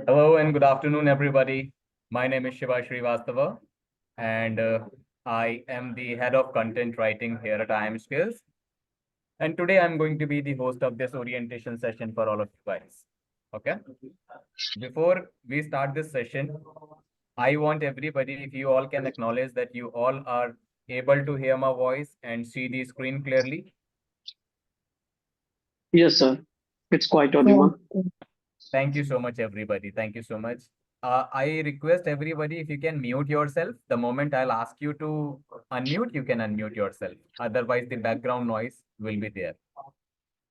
Hello and good afternoon, everybody. My name is Shiva Srivastava, and I am the head of content writing here at IM Skills. And today I'm going to be the host of this orientation session for all of you guys. Okay. Before we start this session, I want everybody, if you all can acknowledge that you all are able to hear my voice and see the screen clearly. Yes, sir. It's quite Yeah. audible. Thank you so much, everybody. Thank you so much. I request everybody if you can mute yourself. The moment I'll ask you to unmute, you can unmute yourself. Otherwise, the background noise will be there.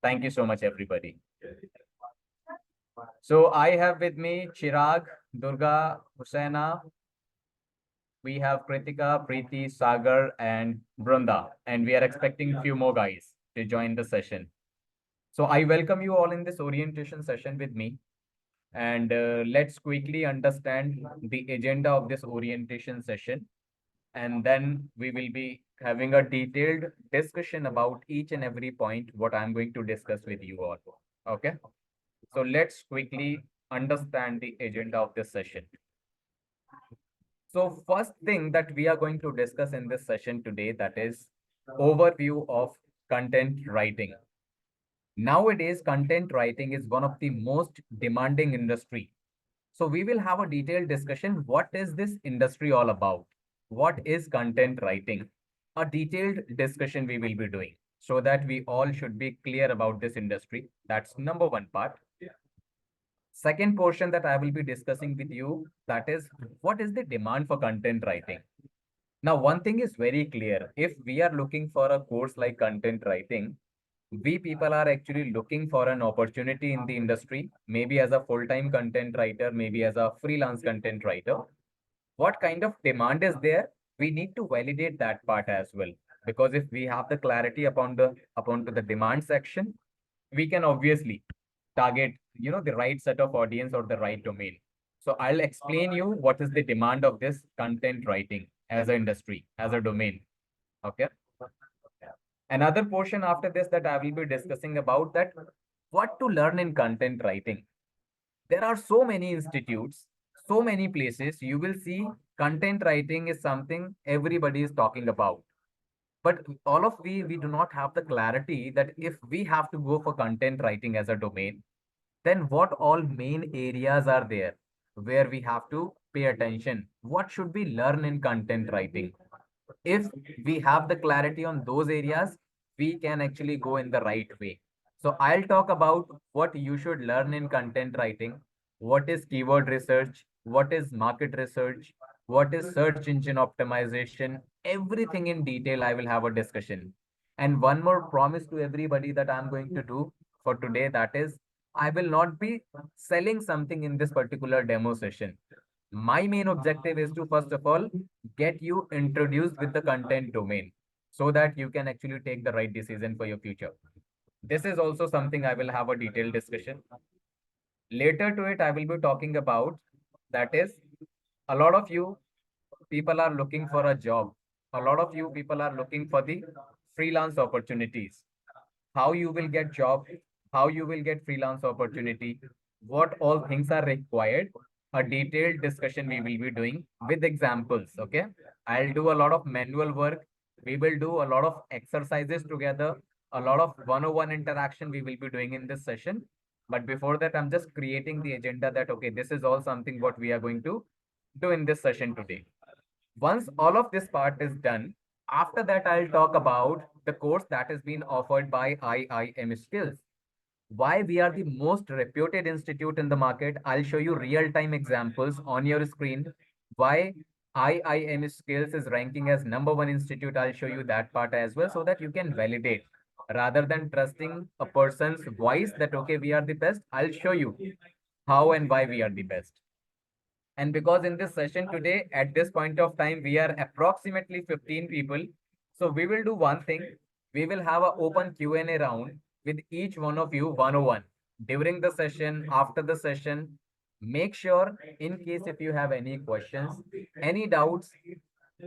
Thank you so much, everybody. So I have with me Chirag, Durga, Husaina. We have Kritika, Preeti, Sagar, and Brunda. And we are expecting a few more guys to join the session. So I welcome you all in this orientation session with me. And let's quickly understand the agenda of this orientation session. And then we will be having a detailed discussion about each and every point, what I'm going to discuss with you all. Okay. So let's quickly understand the agenda of this session. So first thing that we are going to discuss in this session today, that is overview of content writing. Nowadays, content writing is one of the most demanding industry. So we will have a detailed discussion. What is this industry all about? What is content writing? A detailed discussion we will be doing so that we all should be clear about this industry. That's number one part. Second portion that I will be discussing with you, that is what is the demand for content writing? Now, one thing is very clear. If we are looking for a course like content writing, we people are actually looking for an opportunity in the industry, maybe as a full-time content writer, maybe as a freelance content writer. What kind of demand is there? We need to validate that part as well. Because if we have the clarity upon to the demand section, we can obviously target, the right set of audience or the right domain. So I'll explain you what is the demand of this content writing as an industry, as a domain. Okay. Another portion after this that I will be discussing about that what to learn in content writing. There are so many institutes, so many places you will see content writing is something everybody is talking about. But all of we do not have the clarity that if we have to go for content writing as a domain, then what all main areas are there where we have to pay attention? What should we learn in content writing? If we have the clarity on those areas, we can actually go in the right way. So I'll talk about what you should learn in content writing, what is keyword research, what is market research, what is search engine optimization, everything in detail. I will have a discussion. And one more promise to everybody that I'm going to do for today, that is, I will not be selling something in this particular demo session. My main objective is to, first of all, get you introduced with the content domain so that you can actually take the right decision for your future. This is also something I will have a detailed discussion. Later to it, I will be talking about, that is, a lot of you people are looking for a job. A lot of you people are looking for the freelance opportunities. How you will get job, how you will get freelance opportunity, what all things are required. A detailed discussion we will be doing with examples. Okay. I'll do a lot of manual work. We will do a lot of exercises together, a lot of one-on-one interaction we will be doing in this session. But before that, I'm just creating the agenda that, okay, this is all something what we are going to do in this session today. Once all of this part is done, after that, I'll talk about the course that is being offered by IIM Skills. Why we are the most reputed institute in the market. I'll show you real-time examples on your screen. Why IIM Skills is ranking as #1 institute. I'll show you that part as well so that you can validate. Rather than trusting a person's voice that, okay, we are the best, I'll show you how and why we are the best. And because in this session today, at this point of time, we are approximately 15 people. So we will do one thing. We will have an open Q&A round with each one of you 101. During the session, after the session, make sure in case if you have any questions, any doubts,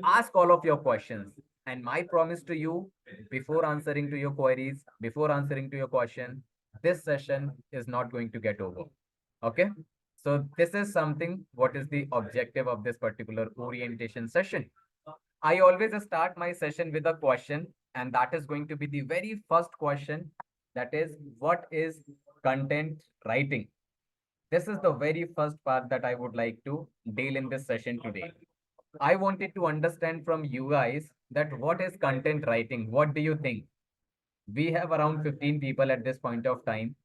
ask all of your questions. And my promise to you, before answering to your queries, before answering to your question, this session is not going to get over. Okay. So this is something, what is the objective of this particular orientation session? I always start my session with a question, and that is going to be the very first question. That is, what is content writing? This is the very first part that I would like to deal in this session today. I wanted to understand from you guys that what is content writing? What do you think? We have around 15 people at this point of time.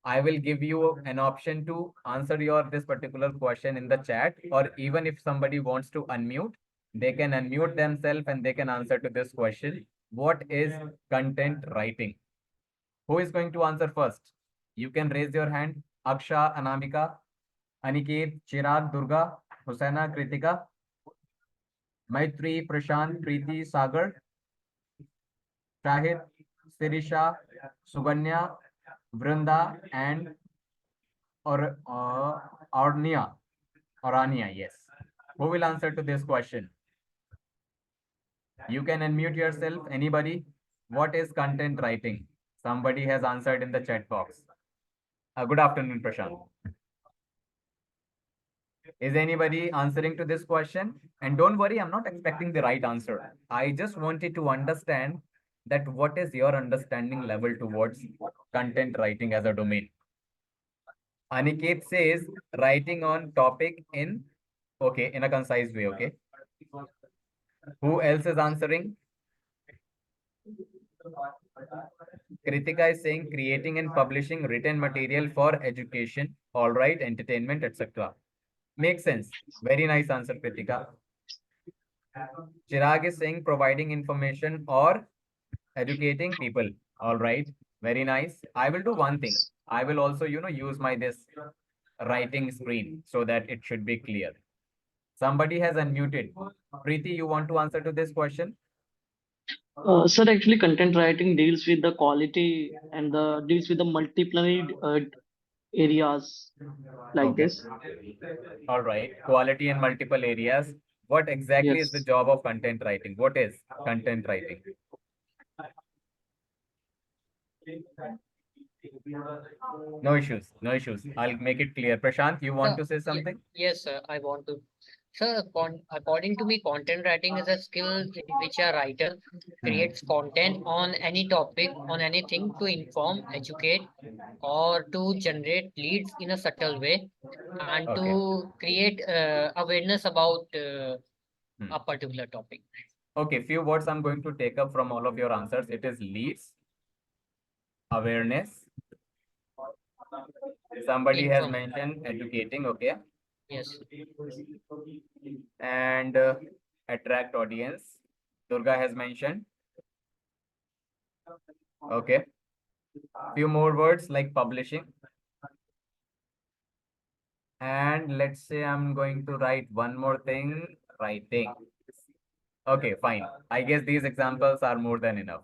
I will give you an option to answer your this particular question in the chat, or even if somebody wants to unmute, they can unmute themselves and they can answer to this question. What is content writing? Who is going to answer first? You can raise your hand. Aksha, Anamika, Aniket, Chirag, Durga, Husaina, Kritika, Maitri, Prashant, Preeti, Sagar, Shahid, Sirisha, Suganya, Vrinda, and Ornia. Orania, yes. Who will answer to this question? You can unmute yourself. Anybody? What is content writing? Somebody has answered in the chat box. Good afternoon, Prashant. Is anybody answering to this question? And don't worry, I'm not expecting the right answer. I just wanted to understand that what is your understanding level towards content writing as a domain. Aniket says writing on topic in, okay, in a concise way, okay. Who else is answering? Kritika is saying creating and publishing written material for education, all right, entertainment, etc. Makes sense. Very nice answer, Kritika. Chirag is saying providing information or educating people. All right. Very nice. I will do one thing. I will also, use my this writing screen so that it should be clear. Somebody has unmuted. Preeti, you want to answer to this question? Sir, actually, content writing deals with the quality and the deals with the multiple areas like Okay. this. All right. Quality in multiple areas. What exactly is the Yes. job of content writing? What is content writing? No issues. No issues. I'll make it clear. Prashant, you want Sir, to say something? yes, sir, I want to. Sir, according to me, content writing is a skill in which a writer Hmm. creates content on any topic, on anything to inform, educate, or to generate leads in a subtle way, and Okay. to create awareness about Hmm. a particular topic. Okay. Few words I'm going to take up from all of your answers. It is leads, awareness. Somebody has Inform. mentioned educating. Okay. Yes. And attract audience. Durga has mentioned. Okay. Few more words like publishing. And let's say I'm going to write one more thing, writing. Okay, fine. I guess these examples are more than enough.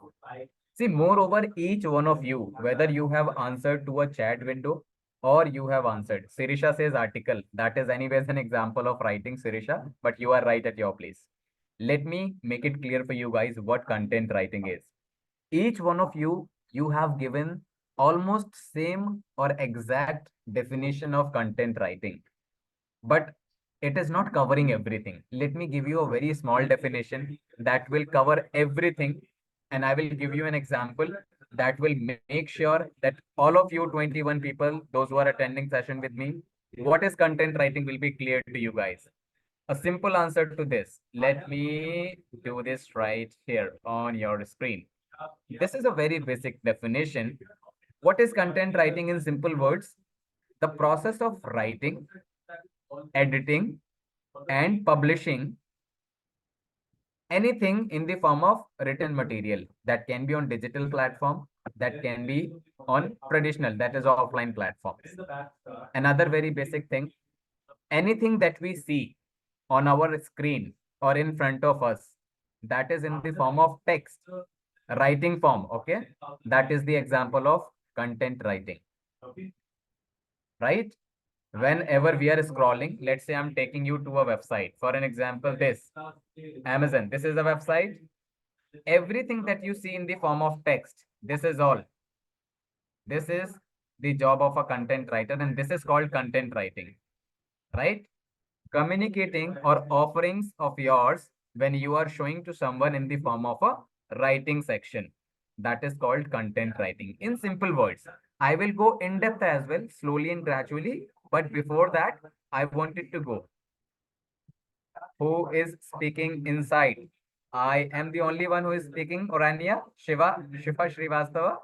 See, moreover, each one of you, whether you have answered to a chat window or you have answered. Sirisha says article. That is anyways an example of writing, Sirisha, but you are right at your place. Let me make it clear for you guys what content writing is. Each one of you, you have given almost same or exact definition of content writing, but it is not covering everything. Let me give you a very small definition that will cover everything, and I will give you an example that will make sure that all of you 21 people, those who are attending session with me, what is content writing will be clear to you guys. A simple answer to this. Let me do this right here on your screen. This is a very basic definition. What is content writing in simple words? The process of writing, editing, and publishing anything in the form of written material that can be on digital platform, that can be on traditional, that is offline platforms. Another very basic thing, anything that we see on our screen or in front of us, that is in the form of text, writing form, okay? That is the example of content writing, right? Whenever we are scrolling, let's say I'm taking you to a website. For an example, this Amazon, this is a website. Everything that you see in the form of text, this is all. This is the job of a content writer, and this is called content writing, right? Communicating or offerings of yours when you are showing to someone in the form of a writing section. That is called content writing. In simple words, I will go in depth as well, slowly and gradually. But before that, I wanted to go. Who is speaking inside? I am the only one who is speaking. Orania, Shiva Srivastava.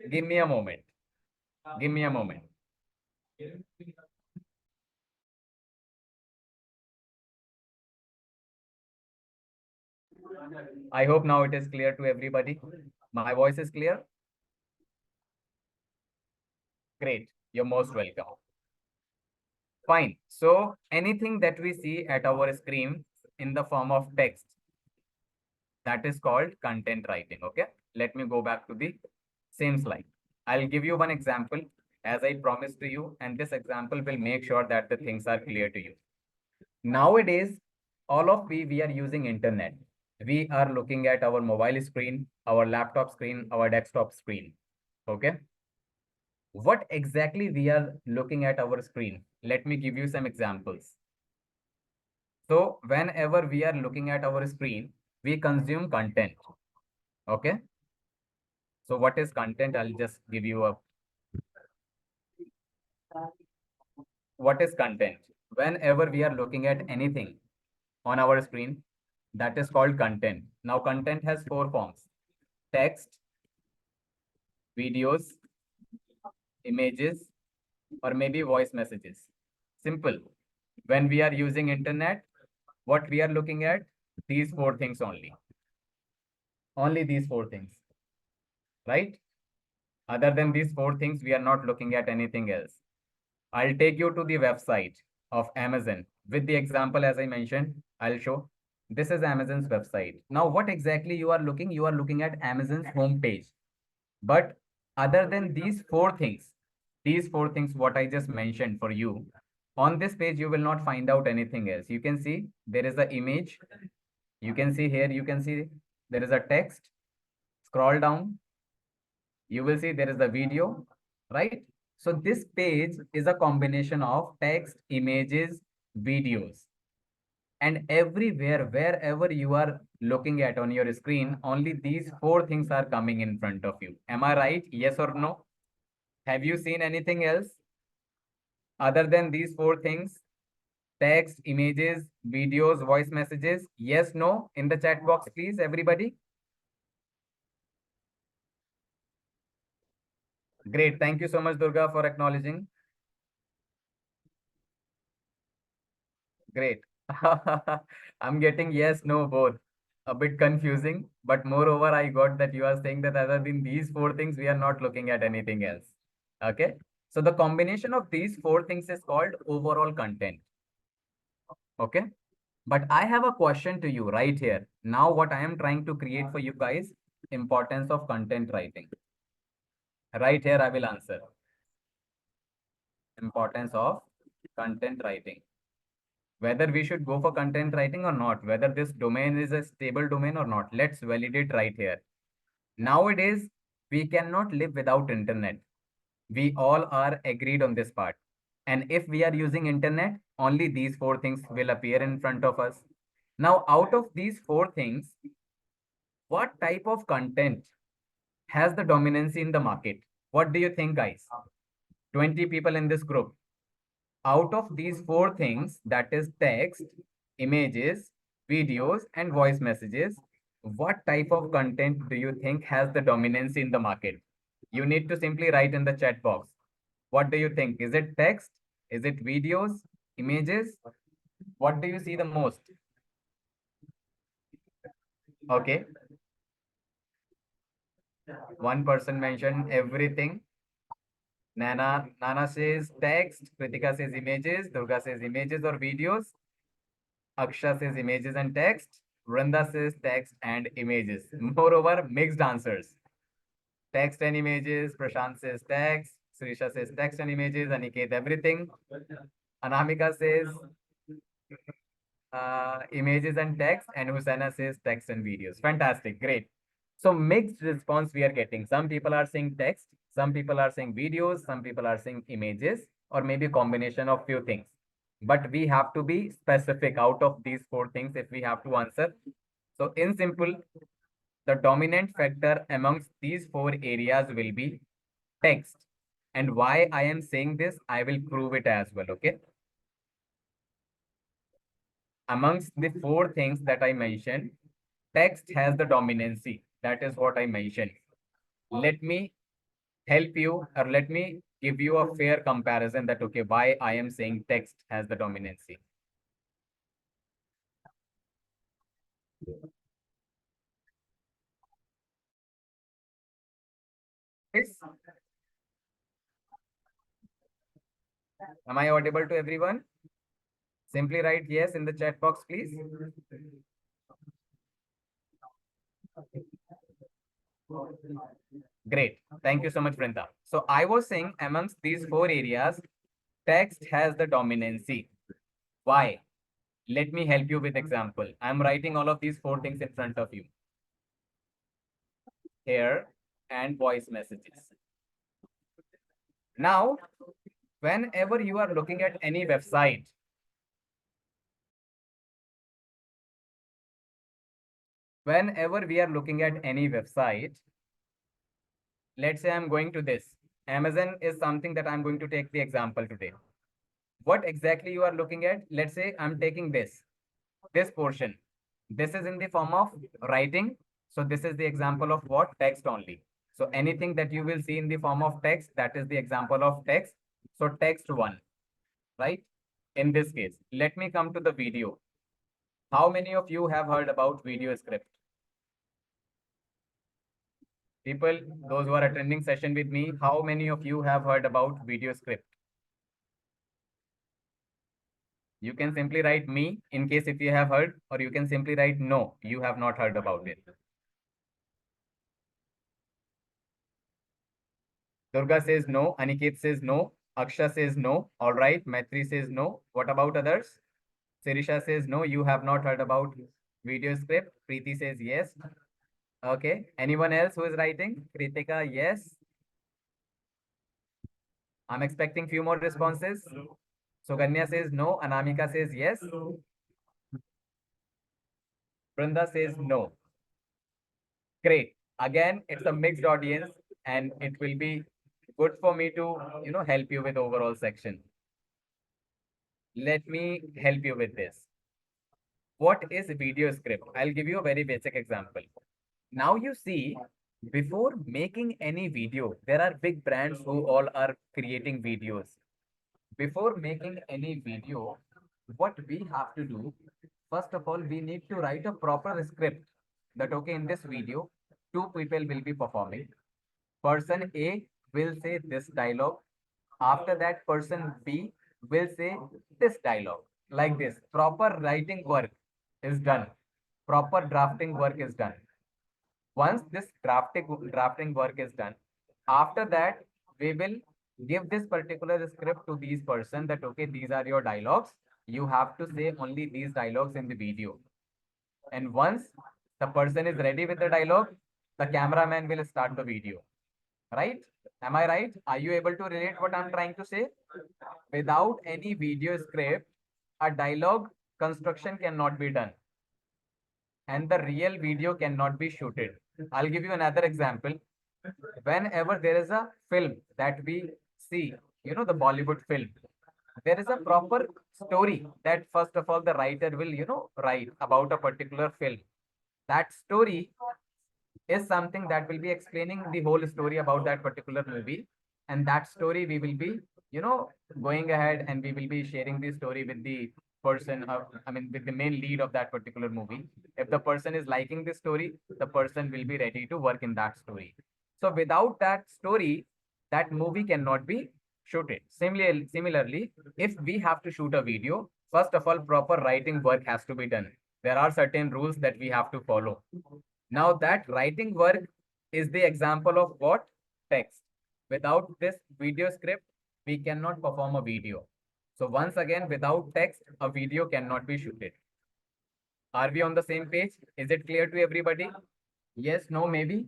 Give me a moment. Give me a moment. I hope now it is clear to everybody. My voice is clear. Great. You're most welcome. Fine. So anything that we see at our screen in the form of text, that is called content writing. Okay. Let me go back to the same slide. I'll give you one example as I promised to you, and this example will make sure that the things are clear to you. Nowadays, all of we are using internet. We are looking at our mobile screen, our laptop screen, our desktop screen. Okay. What exactly we are looking at our screen? Let me give you some examples. So whenever we are looking at our screen, we consume content. Okay. So what is content? I'll just give you a, what is content? Whenever we are looking at anything on our screen, that is called content. Now content has four forms: text, videos, images, or maybe voice messages. Simple. When we are using internet, what we are looking at? These four things only. Only these four things, right? Other than these four things, we are not looking at anything else. I'll take you to the website of Amazon. With the example, as I mentioned, I'll show. This is Amazon's website. Now, what exactly you are looking? You are looking at Amazon's homepage. But other than these four things, what I just mentioned for you, on this page, you will not find out anything else. You can see there is an image. You can see here, you can see there is a text. Scroll down. You will see there is a video, right? So this page is a combination of text, images, videos. And everywhere, wherever you are looking at on your screen, only these four things are coming in front of you. Am I right? Yes or no? Have you seen anything else other than these four things? Text, images, videos, voice messages? Yes, no? In the chat box, please, everybody. Great. Thank you so much, Durga, for acknowledging. Great. I'm getting yes, no, both. A bit confusing, but moreover, I got that you are saying that other than these four things, we are not looking at anything else. Okay. So the combination of these four things is called overall content. Okay. But I have a question to you right here. Now, what I am trying to create for you guys, importance of content writing. Right here, I will answer. Importance of content writing. Whether we should go for content writing or not, whether this domain is a stable domain or not. Let's validate right here. Nowadays, we cannot live without internet. We all are agreed on this part. And if we are using internet, only these four things will appear in front of us. Now, out of these four things, what type of content has the dominance in the market? What do you think, guys? 20 people in this group. Out of these four things, that is text, images, videos, and voice messages, what type of content do you think has the dominance in the market? You need to simply write in the chat box. What do you think? Is it text? Is it videos, images? What do you see the most? Okay. One person mentioned everything. Nana says text, Kritika says images, Durga says images or videos, Aksha says images and text, Vrunda says text and images. Moreover, mixed answers. Text and images, Prashant says text, Surisha says text and images, Aniket everything. Anamika says images and text, and Hussaina says text and videos. Fantastic, great. So mixed response we are getting. Some people are saying text, some people are saying videos, some people are saying images, or maybe combination of few things. But we have to be specific out of these four things if we have to answer. So in simple, the dominant factor amongst these four areas will be text. And why I am saying this, I will prove it as well, okay? Amongst the four things that I mentioned, text has the dominancy. That is what I mentioned. Let me help you, or let me give you a fair comparison that, okay, why I am saying text has the dominancy. Yes. Am I audible to everyone? Simply write yes in the chat box, please. Great. Thank you so much, Brinda. So I was saying amongst these four areas, text has the dominancy. Why? Let me help you with example. I'm writing all of these four things in front of you. Here and voice messages. Now, whenever you are looking at any website, whenever we are looking at any website, let's say I'm going to this. Amazon is something that I'm going to take the example today. What exactly you are looking at? Let's say I'm taking this portion. This is in the form of writing. So this is the example of what? Text only. So anything that you will see in the form of text, that is the example of text. So text one, right? In this case, let me come to the video. How many of you have heard about video script? People, those who are attending session with me, how many of you have heard about video script? You can simply write me in case if you have heard, or you can simply write no, you have not heard about it. Durga says no, Aniket says no, Aksha says no, all right, Maitri says no. What about others? Sirisha says no, you have not heard about video script. Preeti says yes. Okay, anyone else who is writing? Kritika, yes. I'm expecting few more responses. Suganya says no, Anamika says yes. Brenda says no. Great. Again, it's a mixed audience and it will be good for me to, help you with overall section. Let me help you with this. What is video script? I'll give you a very basic example. Now you see, before making any video, there are big brands who all are creating videos. Before making any video, what we have to do, first of all, we need to write a proper script that, okay, in this video, two people will be performing. Person A will say this dialogue. After that, person B will say this dialogue. Like this, proper writing work is done. Proper drafting work is done. Once this drafting work is done, after that, we will give this particular script to these person that, okay, these are your dialogues. You have to say only these dialogues in the video. And once the person is ready with the dialogue, the cameraman will start the video. Right? Am I right? Are you able to relate what I'm trying to say? Without any video script, a dialogue construction cannot be done. And the real video cannot be shooted. I'll give you another example. Whenever there is a film that we see, the Bollywood film, there is a proper story that first of all the writer will, write about a particular film. That story is something that will be explaining the whole story about that particular movie. And that story we will be, going ahead and we will be sharing the story with the person, with the main lead of that particular movie. If the person is liking the story, the person will be ready to work in that story. So without that story, that movie cannot be shooted. Similarly, if we have to shoot a video, first of all, proper writing work has to be done. There are certain rules that we have to follow. Now that writing work is the example of what? Text. Without this video script, we cannot perform a video. So once again, without text, a video cannot be shooted. Are we on the same page? Is it clear to everybody? Yes, no, maybe.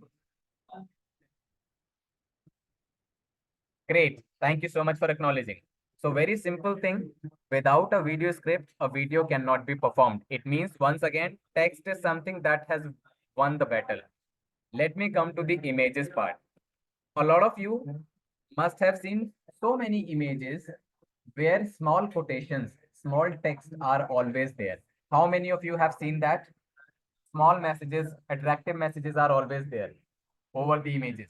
Great. Thank you so much for acknowledging. So very simple thing. Without a video script, a video cannot be performed. It means once again, text is something that has won the battle. Let me come to the images part. A lot of you must have seen so many images where small quotations, small text are always there. How many of you have seen that? Small messages, attractive messages are always there over the images.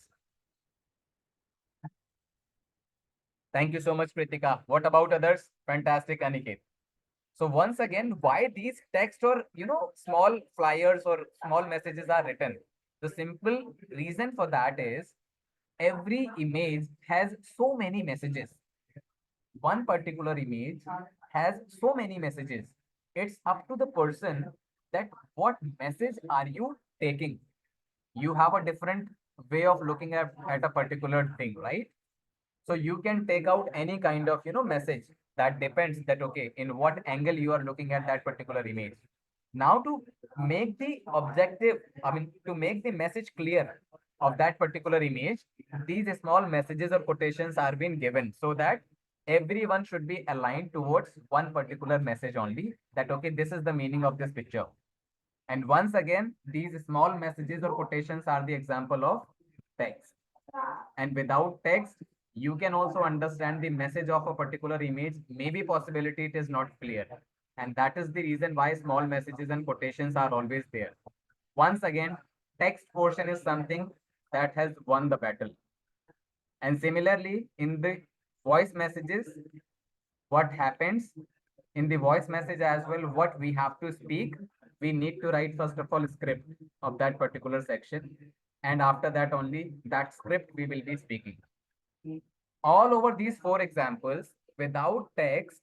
Thank you so much, Pritika. What about others? Fantastic, Aniket. So once again, why these text or small flyers or small messages are written? The simple reason for that is every image has so many messages. One particular image has so many messages. It's up to the person that what message are you taking. You have a different way of looking at a particular thing, right? So you can take out any kind of message. That depends that okay, in what angle you are looking at that particular image. Now to make the objective, I mean to make the message clear of that particular image, these small messages or quotations are being given so that everyone should be aligned towards one particular message only, that okay, this is the meaning of this picture. And once again, these small messages or quotations are the example of text. And without text, you can also understand the message of a particular image. Maybe possibility it is not clear. And that is the reason why small messages and quotations are always there. Once again, text portion is something that has won the battle. And similarly, in the voice messages, what happens in the voice message as well, what we have to speak, we need to write first of all script of that particular section, and after that only that script we will be speaking. All over these four examples, without text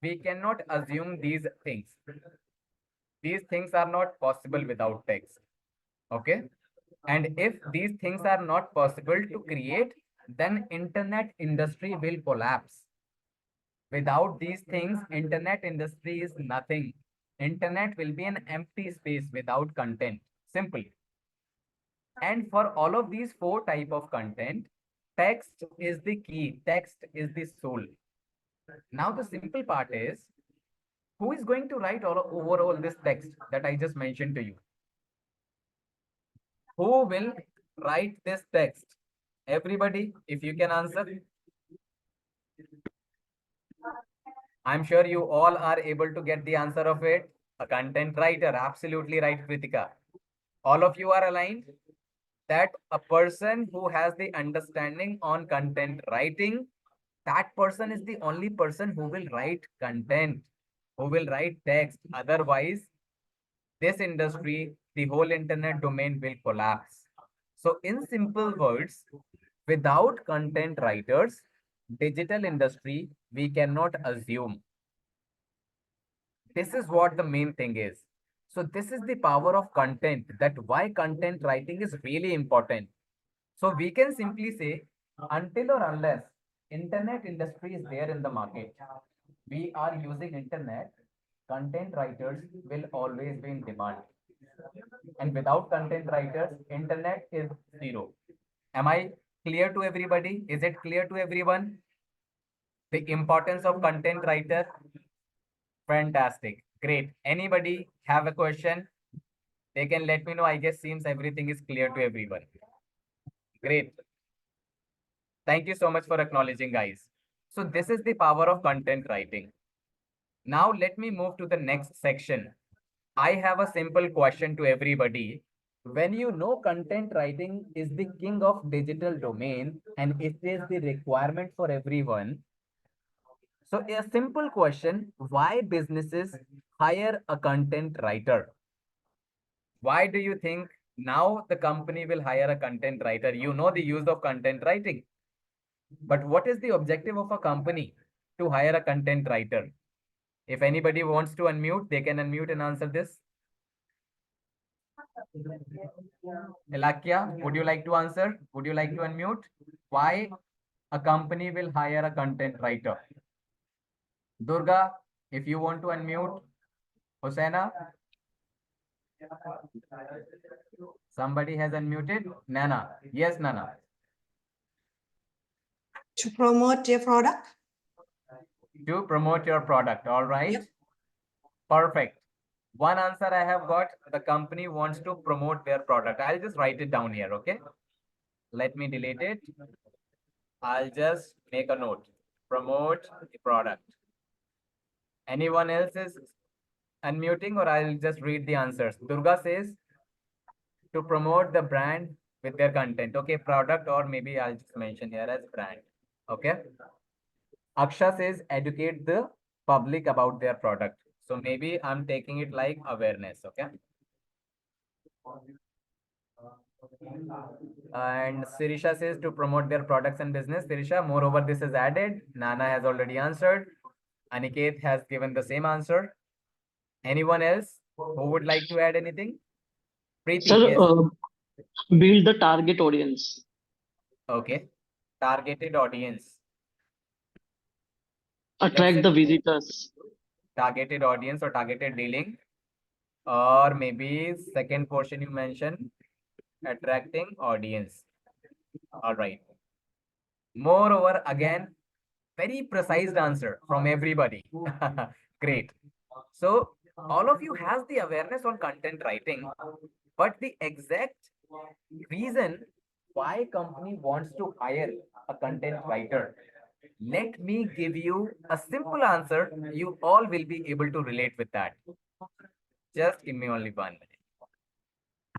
we cannot assume these things. These things are not possible without text. Okay, and if these things are not possible to create, then internet industry will collapse. Without these things, internet industry is nothing. Internet will be an empty space without content. Simple. And for all of these four type of content, text is the key. Text is the soul. Now the simple part is, who is going to write overall this text that I just mentioned to you? Who will write this text? Everybody, if you can answer. I'm sure you all are able to get the answer of it. A content writer, absolutely right, Kritika. All of you are aligned that a person who has the understanding on content writing, that person is the only person who will write content, who will write text. Otherwise, this industry, the whole internet domain will collapse. So in simple words, without content writers, digital industry, we cannot assume. This is what the main thing is. So this is the power of content, that why content writing is really important. So we can simply say, until or unless internet industry is there in the market, we are using internet, content writers will always be in demand. And without content writers, internet is zero. Am I clear to everybody? Is it clear to everyone? The importance of content writer? Fantastic. Great. Anybody have a question? They can let me know. I guess seems everything is clear to everyone. Great. Thank you so much for acknowledging, guys. So this is the power of content writing. Now let me move to the next section. I have a simple question to everybody. When you know content writing is the king of digital domain and it is the requirement for everyone. So a simple question, why businesses hire a content writer? Why do you think now the company will hire a content writer? You know the use of content writing. But what is the objective of a company to hire a content writer? If anybody wants to unmute, they can unmute and answer this. Elakia, would you like to answer? Would you like to unmute? Why a company will hire a content writer? Durga, if you want to unmute. Hosseina? Somebody has unmuted. Nana. Yes, Nana. To promote your product. To promote your product. All right. Yep. Perfect. One answer I have got. The company wants to promote their product. I'll just write it down here. Okay. Let me delete it. I'll just make a note. Promote the product. Anyone else is unmuting, or I'll just read the answers. Durga says to promote the brand with their content. Okay, product, or maybe I'll just mention here as brand. Okay. Aksha says educate the public about their product. So maybe I'm taking it like awareness. Okay. And Sirisha says to promote their products and business. Sirisha, moreover, this is added. Nana has already answered. Aniket has given the same answer. Anyone else who would like to add anything? Preeti, Sir, yes. build the target audience. Okay. Targeted audience. Attract say the visitors. Targeted audience or targeted dealing. Or maybe second portion you mentioned, attracting audience. All right. Moreover, again, very precise answer from everybody. Great. So all of you has the awareness on content writing, but the exact reason why company wants to hire a content writer, let me give you a simple answer. You all will be able to relate with that. Just give me only 1 minute.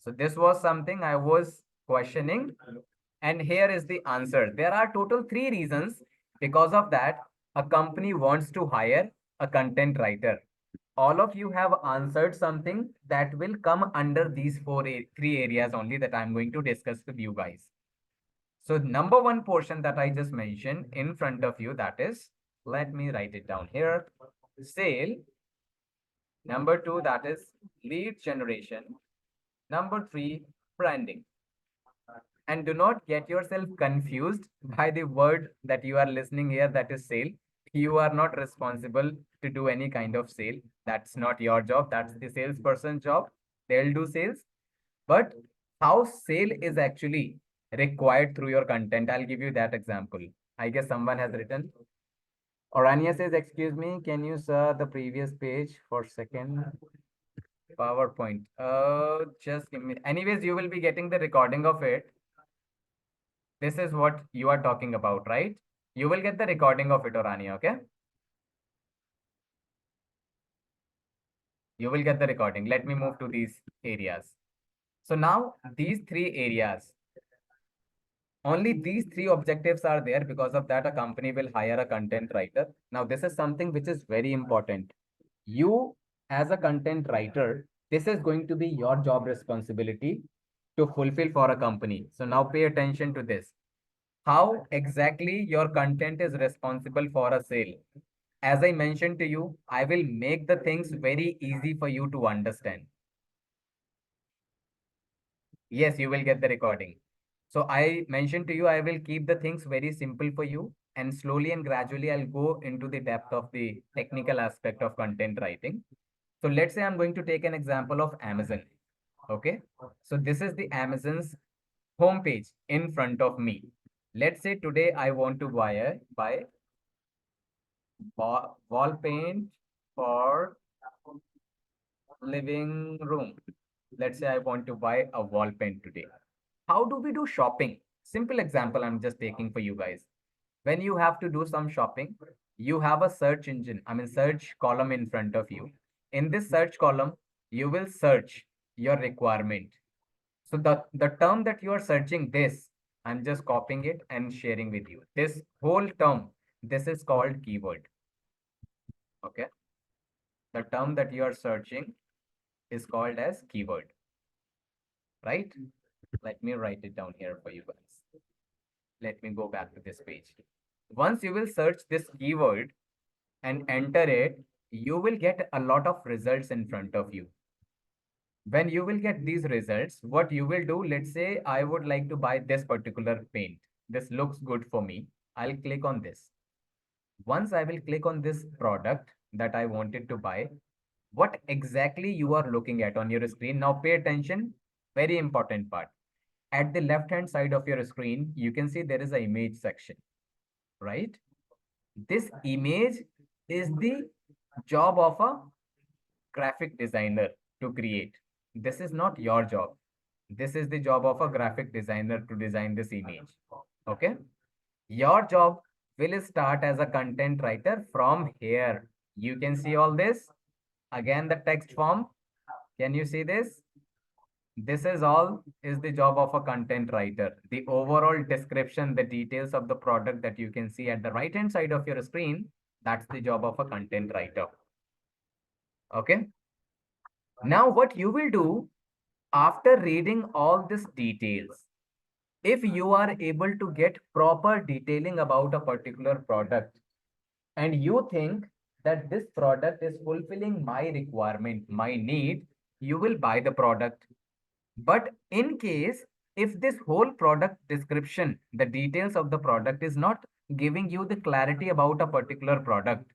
So this was something I was questioning, and here is the answer. There are total 3 reasons because of that a company wants to hire a content writer. All of you have answered something that will come under these 3 areas only that I'm going to discuss with you guys. So number one portion that I just mentioned in front of you, that is, let me write it down here, sale. Number 2, that is lead generation. Number 3, branding. And do not get yourself confused by the word that you are listening here, that is sale. You are not responsible to do any kind of sale. That's not your job. That's the salesperson's job. They'll do sales. But how sale is actually required through your content, I'll give you that example. I guess someone has written. Orania says, excuse me, can you sir the previous page for second? PowerPoint. Just give me. Anyways, you will be getting the recording of it. This is what you are talking about, right? You will get the recording of it, Orania, okay? You will get the recording. Let me move to these areas. So now these 3 areas, only these 3 objectives are there. Because of that, a company will hire a content writer. Now, this is something which is very important. You, as a content writer, this is going to be your job responsibility to fulfill for a company. So now pay attention to this. How exactly your content is responsible for a sale. As I mentioned to you, I will make the things very easy for you to understand. Yes, you will get the recording. So I mentioned to you, I will keep the things very simple for you, and slowly and gradually I'll go into the depth of the technical aspect of content writing. So let's say I'm going to take an example of Amazon. Okay. So this is the Amazon's homepage in front of me. Let's say today I want to buy wall paint for living room. Let's say I want to buy a wall paint today. How do we do shopping? Simple example I'm just taking for you guys. When you have to do some shopping, you have a search engine, search column in front of you. In this search column, you will search your requirement. So the term that you are searching, this, I'm just copying it and sharing with you. This whole term, this is called keyword. Okay. The term that you are searching is called as keyword, right? Let me write it down here for you guys. Let me go back to this page. Once you will search this keyword and enter it, you will get a lot of results in front of you. When you will get these results, what you will do, let's say I would like to buy this particular paint. This looks good for me. I'll click on this. Once I will click on this product that I wanted to buy, what exactly you are looking at on your screen. Now pay attention, very important part. At the left hand side of your screen, you can see there is an image section, right? This image is the job of a graphic designer to create. This is not your job. This is the job of a graphic designer to design this image. Okay? Your job will start as a content writer from here. You can see all this. Again, the text form. Can you see this? This is all is the job of a content writer. The overall description, the details of the product that you can see at the right hand side of your screen, that's the job of a content writer. Okay. Now what you will do after reading all these details, if you are able to get proper detailing about a particular product and you think that this product is fulfilling my requirement, my need, you will buy the product. But in case if this whole product description, the details of the product is not giving you the clarity about a particular product,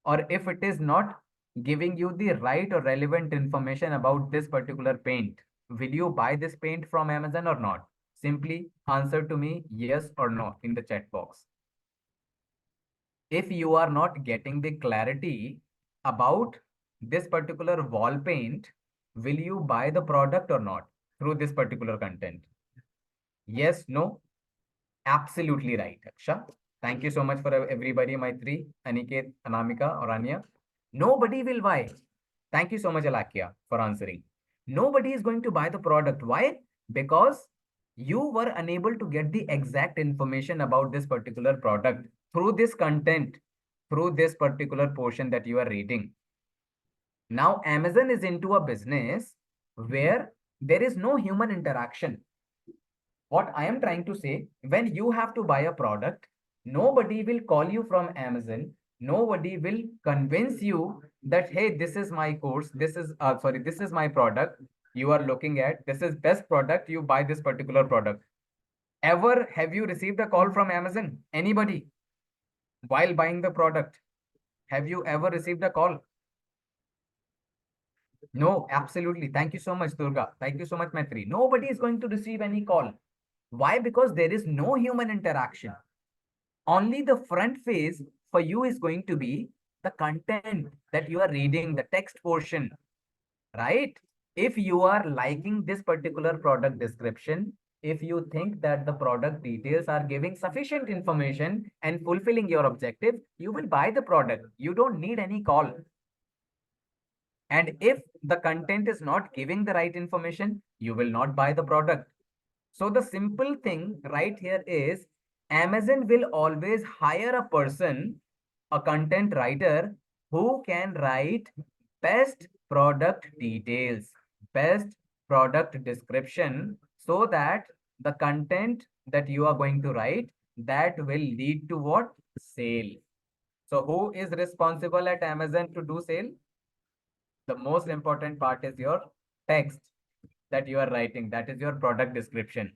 or if it is not giving you the right or relevant information about this particular paint, will you buy this paint from Amazon or not? Simply answer to me yes or no in the chat box. If you are not getting the clarity about this particular wall paint, will you buy the product or not through this particular content? Yes, no, absolutely right, Aksha. Thank you so much for everybody, my three, Aniket, Anamika, or Anya. Nobody will buy. Thank you so much, Alakia, for answering. Nobody is going to buy the product. Why? Because you were unable to get the exact information about this particular product through this content, through this particular portion that you are reading. Now, Amazon is into a business where there is no human interaction. What I am trying to say, when you have to buy a product, nobody will call you from Amazon. Nobody will convince you that, hey, this is my course. This is my product. You are looking at, this is best product. You buy this particular product. Ever have you received a call from Amazon? Anybody? While buying the product, have you ever received a call? No, absolutely. Thank you so much, Durga. Thank you so much, Maitri. Nobody is going to receive any call. Why? Because there is no human interaction. Only the front phase for you is going to be the content that you are reading, the text portion, right? If you are liking this particular product description, if you think that the product details are giving sufficient information and fulfilling your objective, you will buy the product. You don't need any call. And if the content is not giving the right information, you will not buy the product. So the simple thing right here is Amazon will always hire a person, a content writer who can write best product details, best product description, so that the content that you are going to write, that will lead to what? Sale. So who is responsible at Amazon to do sale? The most important part is your text that you are writing. That is your product description.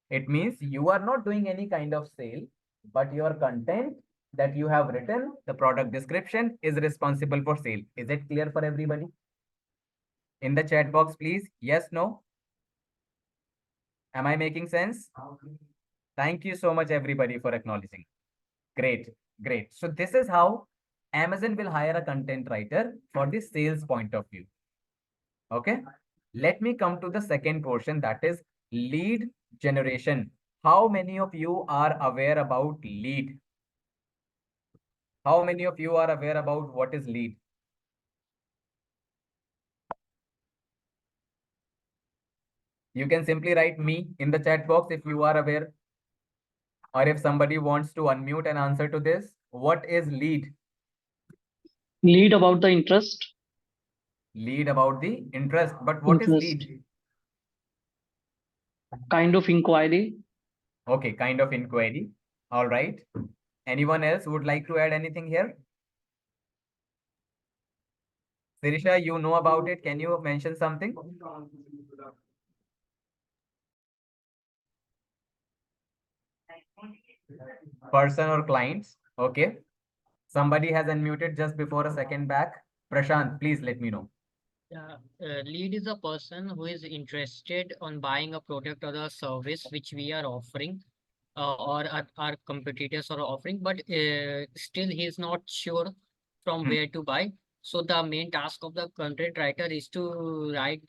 It means you are not doing any kind of sale, but your content that you have written, the product description, is responsible for sale. Is it clear for everybody? In the chat box, please. Yes, no? Am I making sense? Thank you so much, everybody, for acknowledging. Great, great. So this is how Amazon will hire a content writer for the sales point of view. Okay. Let me come to the second portion, that is lead generation. How many of you are aware about lead? How many of you are aware about what is lead? You can simply write me in the chat box if you are aware, or if somebody wants to unmute and answer to this. What is lead? Lead about the interest. Lead about the interest. But what is lead? Kind of inquiry. Okay, kind of inquiry. All right. Anyone else would like to add anything here? Sirisha, you know about it. Can you mention something? Person or clients. Okay. Somebody has unmuted just before a second back. Prashant, please let me know. Yeah, lead is a person who is interested on buying a product or a service which we are offering, or our competitors are offering, but still he is not sure from Hmm. where to buy. So the main task of the content writer is to write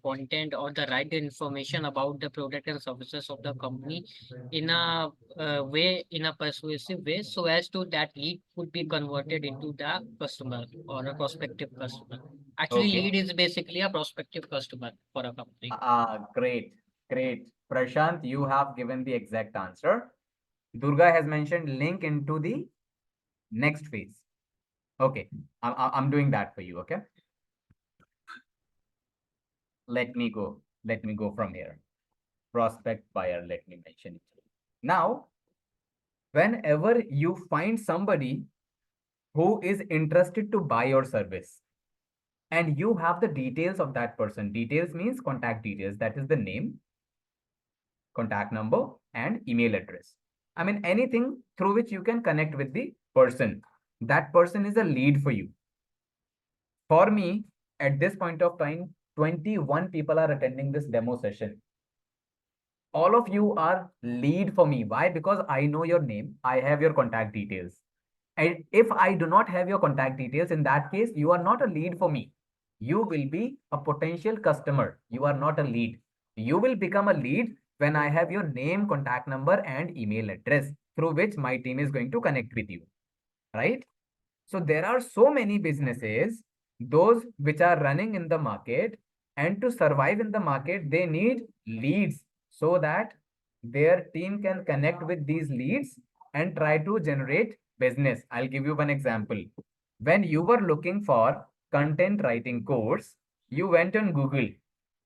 content or the right information about the product and services of the company in a in a persuasive way, so as to that lead could be converted into the customer or a prospective customer. Actually, Okay. lead is basically a prospective customer for a company. Great, great. Prashant, you have given the exact answer. Durga has mentioned link into the next phase. Okay, I'm doing that for you. Okay, let me go. Let me go from here. Prospect buyer. Let me mention it. Now, whenever you find somebody who is interested to buy your service, and you have the details of that person. Details means contact details. That is the name, contact number, and email address. I mean, anything through which you can connect with the person. That person is a lead for you. For me, at this point of time, 21 people are attending this demo session. All of you are lead for me. Why? Because I know your name, I have your contact details. And if I do not have your contact details, in that case, you are not a lead for me. You will be a potential customer. You are not a lead. You will become a lead when I have your name, contact number, and email address through which my team is going to connect with you. Right? So there are so many businesses, those which are running in the market, and to survive in the market, they need leads so that their team can connect with these leads and try to generate business. I'll give you one example. When you were looking for content writing course, you went on Google,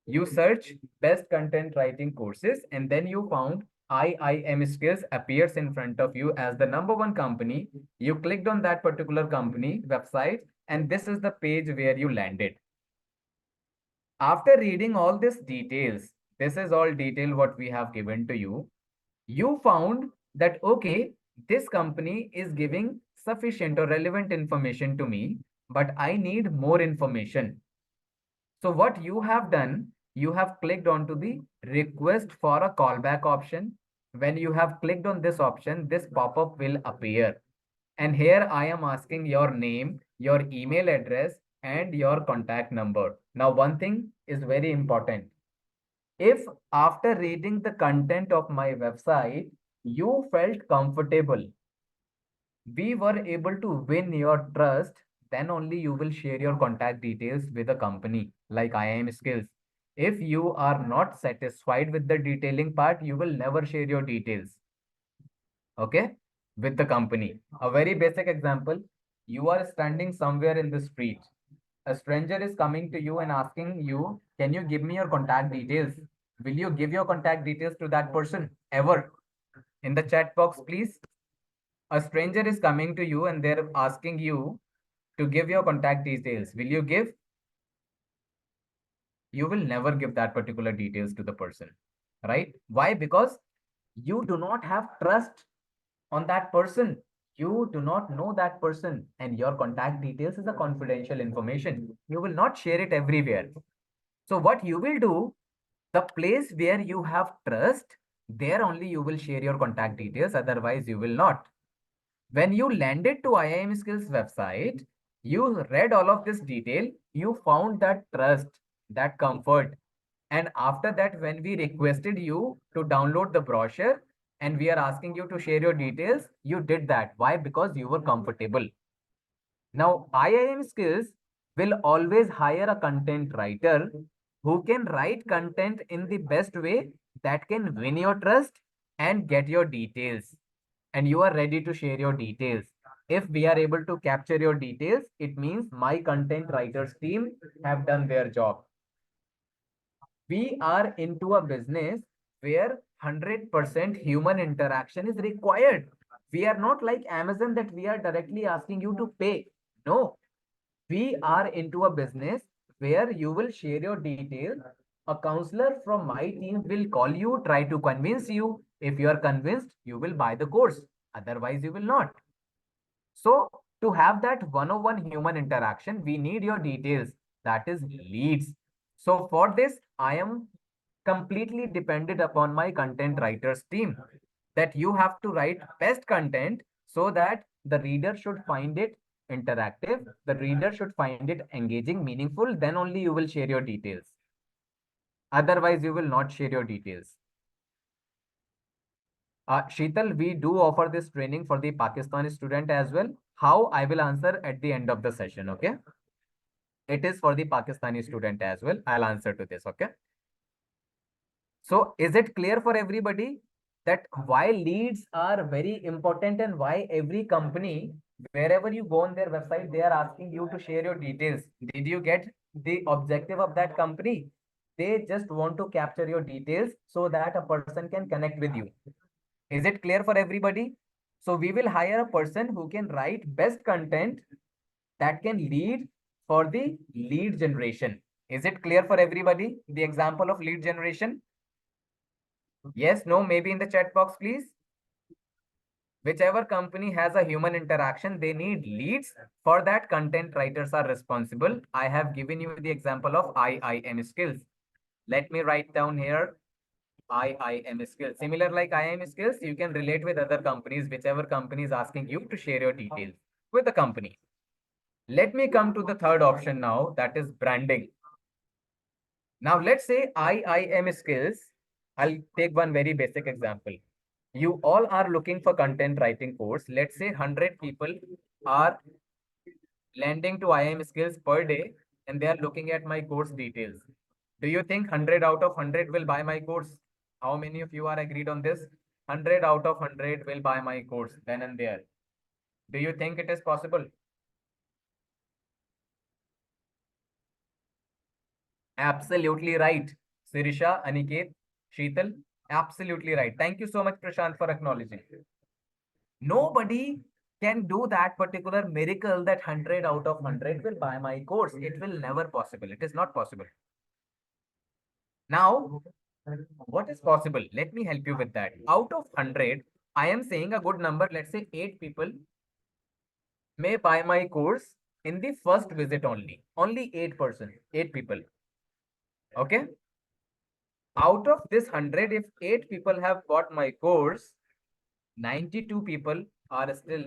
you search best content writing courses, and then you found IIM Skills appears in front of you as the number one company. You clicked on that particular company website, and this is the page where you landed. After reading all these details, this is all detail what we have given to you. You found that, okay, this company is giving sufficient or relevant information to me, but I need more information. So what you have done, you have clicked onto the request for a callback option. When you have clicked on this option, this pop-up will appear. And here I am asking your name, your email address, and your contact number. Now, one thing is very important. If after reading the content of my website, you felt comfortable, we were able to win your trust, then only you will share your contact details with a company like IIM Skills. If you are not satisfied with the detailing part, you will never share your details, okay, with the company. A very basic example, you are standing somewhere in the street. A stranger is coming to you and asking you, can you give me your contact details? Will you give your contact details to that person ever? In the chat box, please. A stranger is coming to you and they're asking you to give your contact details. Will you give? You will never give that particular details to the person, right? Why? Because you do not have trust on that person. You do not know that person, and your contact details is a confidential information. You will not share it everywhere. So what you will do, the place where you have trust, there only you will share your contact details, otherwise you will not. When you landed to IIM Skills website, you read all of this detail, you found that trust, that comfort. And after that, when we requested you to download the brochure and we are asking you to share your details, you did that. Why? Because you were comfortable. Now, IIM Skills will always hire a content writer who can write content in the best way that can win your trust and get your details. And you are ready to share your details. If we are able to capture your details, it means my content writers team have done their job. We are into a business where 100% human interaction is required. We are not like Amazon that we are directly asking you to pay. No, we are into a business where you will share your details. A counselor from my team will call you, try to convince you. If you are convinced, you will buy the course. Otherwise, you will not. So To have that one-on-one human interaction, we need your details, that is leads. So for this, I am completely dependent upon my content writers team, that you have to write best content so that the reader should find it interactive, the reader should find it engaging, meaningful, then only you will share your details. Otherwise, you will not share your details. Sheetal, we do offer this training for the Pakistani student as well. How? I will answer at the end of the session, okay? It is for the Pakistani student as well. I'll answer to this, okay? So is it clear for everybody that why leads are very important and why every company, wherever you go on their website, they are asking you to share your details? Did you get the objective of that company? They just want to capture your details so that a person can connect with you. Is it clear for everybody? So we will hire a person who can write best content that can lead for the lead generation. Is it clear for everybody? The example of lead generation? Yes, no, maybe in the chat box, please. Whichever company has a human interaction, they need leads. For that, content writers are responsible. I have given you the example of IIM skills. Let me write down here IIM skills. Similar like IIM skills, you can relate with other companies, whichever company is asking you to share your details with the company. Let me come to the third option now, that is branding. Now, let's say IIM skills. I'll take one very basic example. You all are looking for content writing course. Let's say 100 people are landing to IIM skills per day and they are looking at my course details. Do you think 100 out of 100 will buy my course? How many of you are agreed on this? 100 out of 100 will buy my course then and there. Do you think it is possible? Absolutely right. Sirisha, Aniket, Sheetal, absolutely right. Thank you so much, Prashant, for acknowledging. Nobody can do that particular miracle that 100 out of 100 will buy my course. It will never possible. It is not possible. Now, what is possible? Let me help you with that. Out of 100, I am saying a good number. Let's say 8 people may buy my course in the first visit only. Only 8%, 8 people. Okay. Out of this 100, if 8 people have bought my course, 92 people are still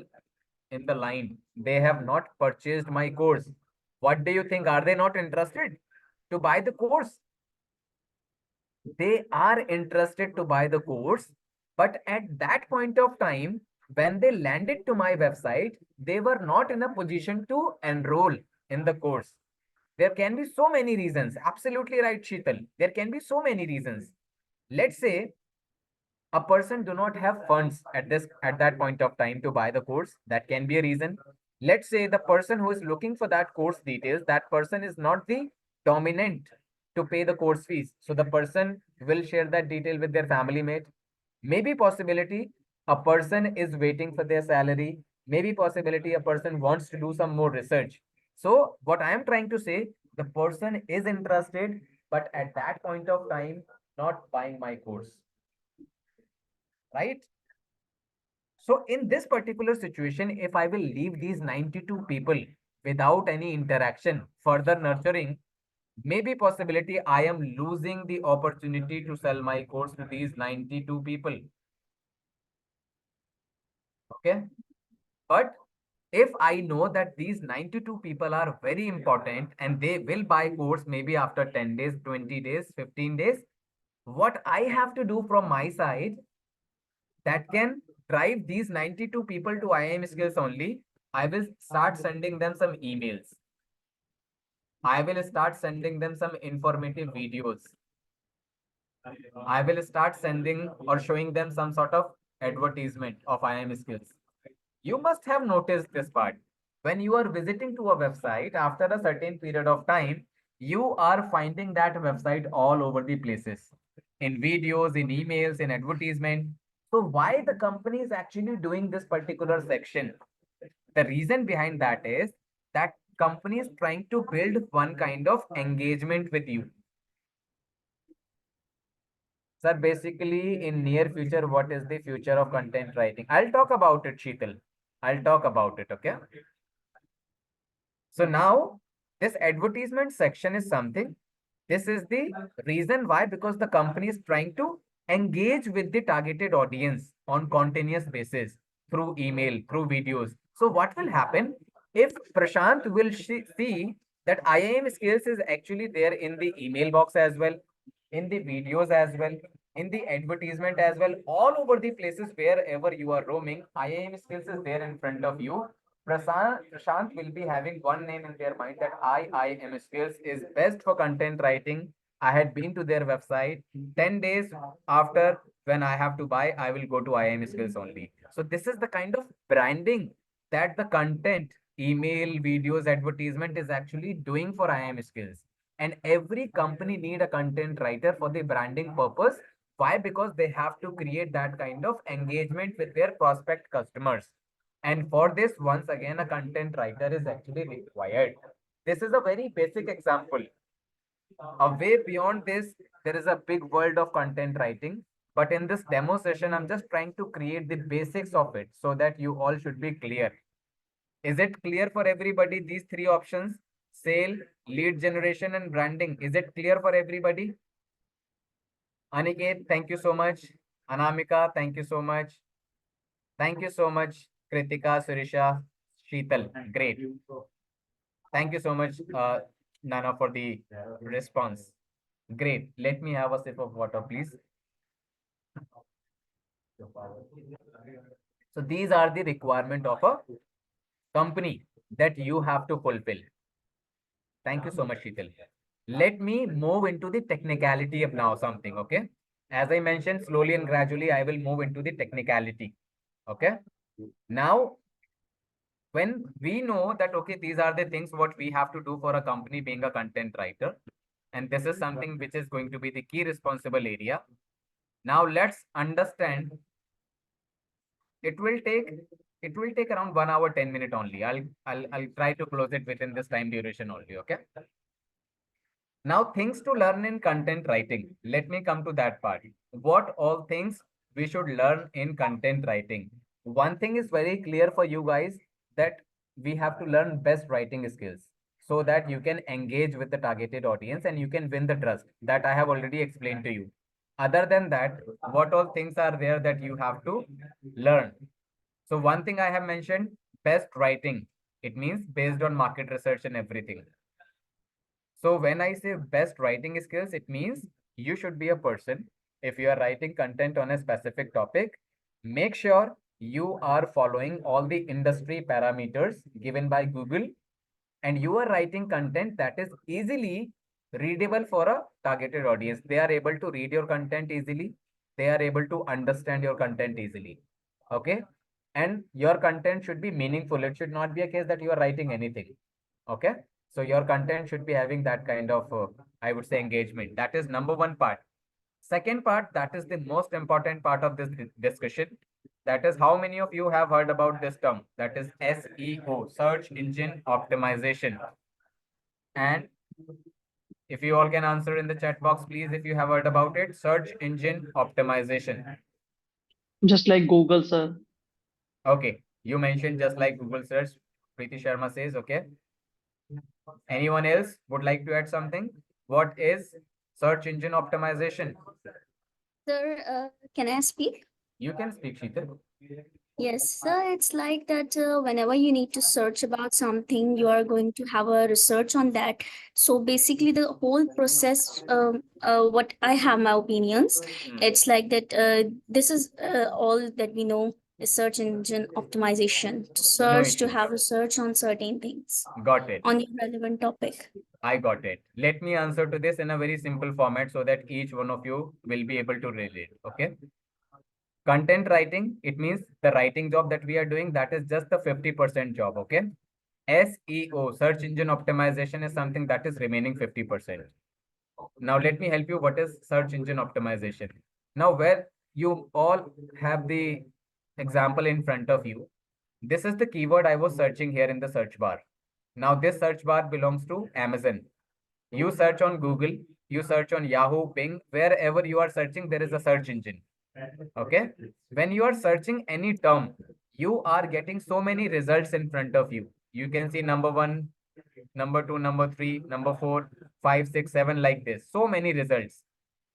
in the line. They have not purchased my course. What do you think? Are they not interested to buy the course? They are interested to buy the course, but at that point of time, when they landed to my website, they were not in a position to enroll in the course. There can be so many reasons. Absolutely right, Sheetal. There can be so many reasons. Let's say a person do not have funds at that point of time to buy the course. That can be a reason. Let's say the person who is looking for that course details, that person is not the dominant to pay the course fees. So the person will share that detail with their family mate. Maybe possibility a person is waiting for their salary. Maybe possibility a person wants to do some more research. So what I am trying to say, the person is interested, but at that point of time, not buying my course. Right? So in this particular situation, if I will leave these 92 people without any interaction, further nurturing, maybe possibility I am losing the opportunity to sell my course to these 92 people. Okay. But if I know that these 92 people are very important and they will buy course maybe after 10 days, 20 days, 15 days, what I have to do from my side that can drive these 92 people to IIM skills only, I will start sending them some emails. I will start sending them some informative videos. I will start sending or showing them some sort of advertisement of IIM skills. You must have noticed this part. When you are visiting to a website, after a certain period of time, you are finding that website all over the places. In videos, in emails, in advertisement. So why the company is actually doing this particular section? The reason behind that is that company is trying to build one kind of engagement with you. Sir, basically in near future, what is the future of content writing? I'll talk about it, Sheetal. I'll talk about it, okay? So now this advertisement section is something. This is the reason why, because the company is trying to engage with the targeted audience on continuous basis through email, through videos. So what will happen if Prashant will see that IIM skills is actually there in the email box as well, in the videos as well, in the advertisement as well, all over the places wherever you are roaming, IIM skills is there in front of you. Prashant will be having one name in their mind that IIM skills is best for content writing. I had been to their website 10 days after when I have to buy, I will go to IIM skills only. So this is the kind of branding that the content, email, videos, advertisement is actually doing for IIM skills. And every company need a content writer for the branding purpose. Why? Because they have to create that kind of engagement with their prospect customers. And for this, once again, a content writer is actually required. This is a very basic example. Way beyond this, there is a big world of content writing. But in this demo session, I'm just trying to create the basics of it so that you all should be clear. Is it clear for everybody, these three options? Sale, lead generation, and branding. Is it clear for everybody? Aniket, thank you so much. Anamika, thank you so much. Thank you so much, Kritika, Surisha, Sheetal. Great. Thank you so much, Nana, for the response. Great. Let me have a sip of water, please. So these are the requirement of a company that you have to fulfill. Thank you so much, Sheetal. Let me move into the technicality of now something, okay? As I mentioned, slowly and gradually, I will move into the technicality, okay? Now, when we know that, okay, these are the things what we have to do for a company being a content writer, and this is something which is going to be the key responsible area. Now, let's understand. It will take around 1 hour, 10 minutes only. I'll try to close it within this time duration only, okay? Now, things to learn in content writing. Let me come to that part. What all things we should learn in content writing? One thing is very clear for you guys, that we have to learn best writing skills so that you can engage with the targeted audience and you can win the trust. That I have already explained to you. Other than that, what all things are there that you have to learn? So one thing I have mentioned, best writing. It means based on market research and everything. So when I say best writing skills, it means you should be a person. If you are writing content on a specific topic, make sure you are following all the industry parameters given by Google, and you are writing content that is easily readable for a targeted audience. They are able to read your content easily. They are able to understand your content easily. Okay. And your content should be meaningful. It should not be a case that you are writing anything. Okay. So your content should be having that kind of, I would say, engagement. That is number one part. Second part, that is the most important part of this discussion. That is, how many of you have heard about this term? That is SEO, search engine optimization. And if you all can answer in the chat box, please, if you have heard about it, search engine optimization. Just like Google, sir. Okay, you mentioned just like Google search. Preeti Sharma says, okay. Anyone else would like to add something? What is search engine optimization? Sir, can I speak? You can speak, Sheetal. Yes, sir. It's like that whenever you need to search about something, you are going to have a research on that. So basically, the whole process, what I have my opinions, it's like that this is all that we know is search engine optimization. To search, to issues. have research on certain things Got it. on the relevant topic. I got it. Let me answer to this in a very simple format so that each one of you will be able to relate. Okay. Content writing, it means the writing job that we are doing, that is just the 50% job. Okay. SEO, search engine optimization, is something that is remaining 50%. Now, let me help you. What is search engine optimization? Now, where you all have the example in front of you, this is the keyword I was searching here in the search bar. Now, this search bar belongs to Amazon. You search on Google, you search on Yahoo, Bing, wherever you are searching, there is a search engine. Okay. When you are searching any term, you are getting so many results in front of you. You can see number one, number 2, number 3, number 4, 5, 6, 7, like this. So many results.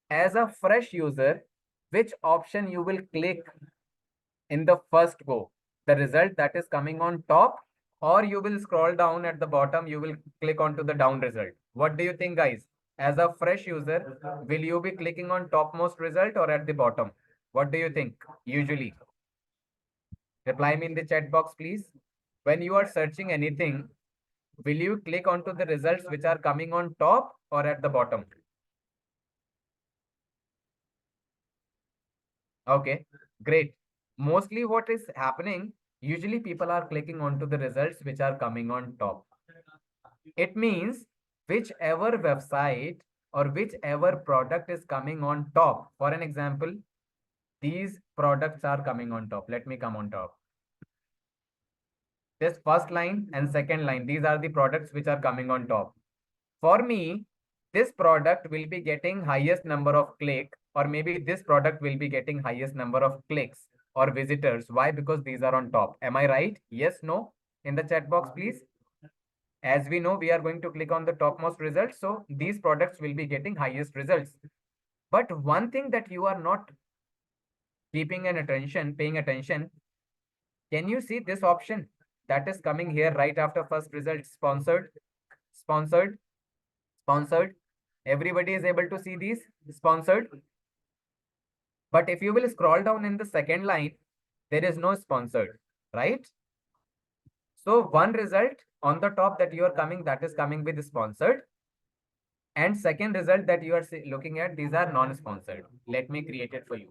As a fresh user, which option you will click in the first go? The result that is coming on top, or you will scroll down at the bottom, you will click onto the down result. What do you think, guys? As a fresh user, will you be clicking on topmost result or at the bottom? What do you think usually? Reply me in the chat box, please. When you are searching anything, will you click onto the results which are coming on top or at the bottom? Okay, great. Mostly what is happening, usually people are clicking onto the results which are coming on top. It means whichever website or whichever product is coming on top. For an example, these products are coming on top. Let me come on top. This first line and second line, these are the products which are coming on top. For me, this product will be getting highest number of click, or maybe this product will be getting highest number of clicks or visitors. Why? Because these are on top. Am I right? Yes, no? In the chat box, please. As we know, we are going to click on the topmost results. So these products will be getting highest results. But one thing that you are not paying attention, can you see this option that is coming here right after first result? Sponsored, sponsored, sponsored. Everybody is able to see these sponsored. But if you will scroll down in the second line, there is no sponsored, right? So one result on the top that you are coming, that is coming with sponsored. And second result that you are looking at, these are non-sponsored. Let me create it for you.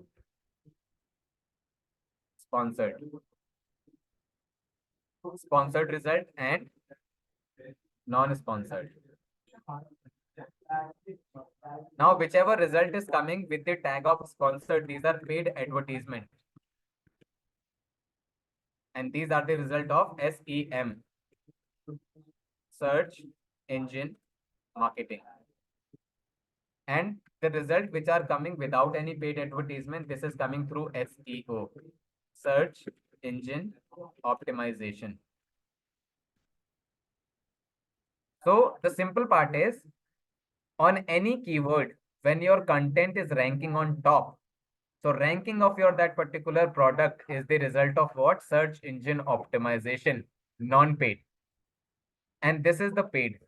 Sponsored. Sponsored result and non-sponsored. Now, whichever result is coming with the tag of sponsored, these are paid advertisement. And these are the result of SEM, search engine marketing. And the result which are coming without any paid advertisement, this is coming through SEO, search engine optimization. So the simple part is, on any keyword, when your content is ranking on top, so ranking of your that particular product is the result of what? Search engine optimization, non-paid. And this is the paid.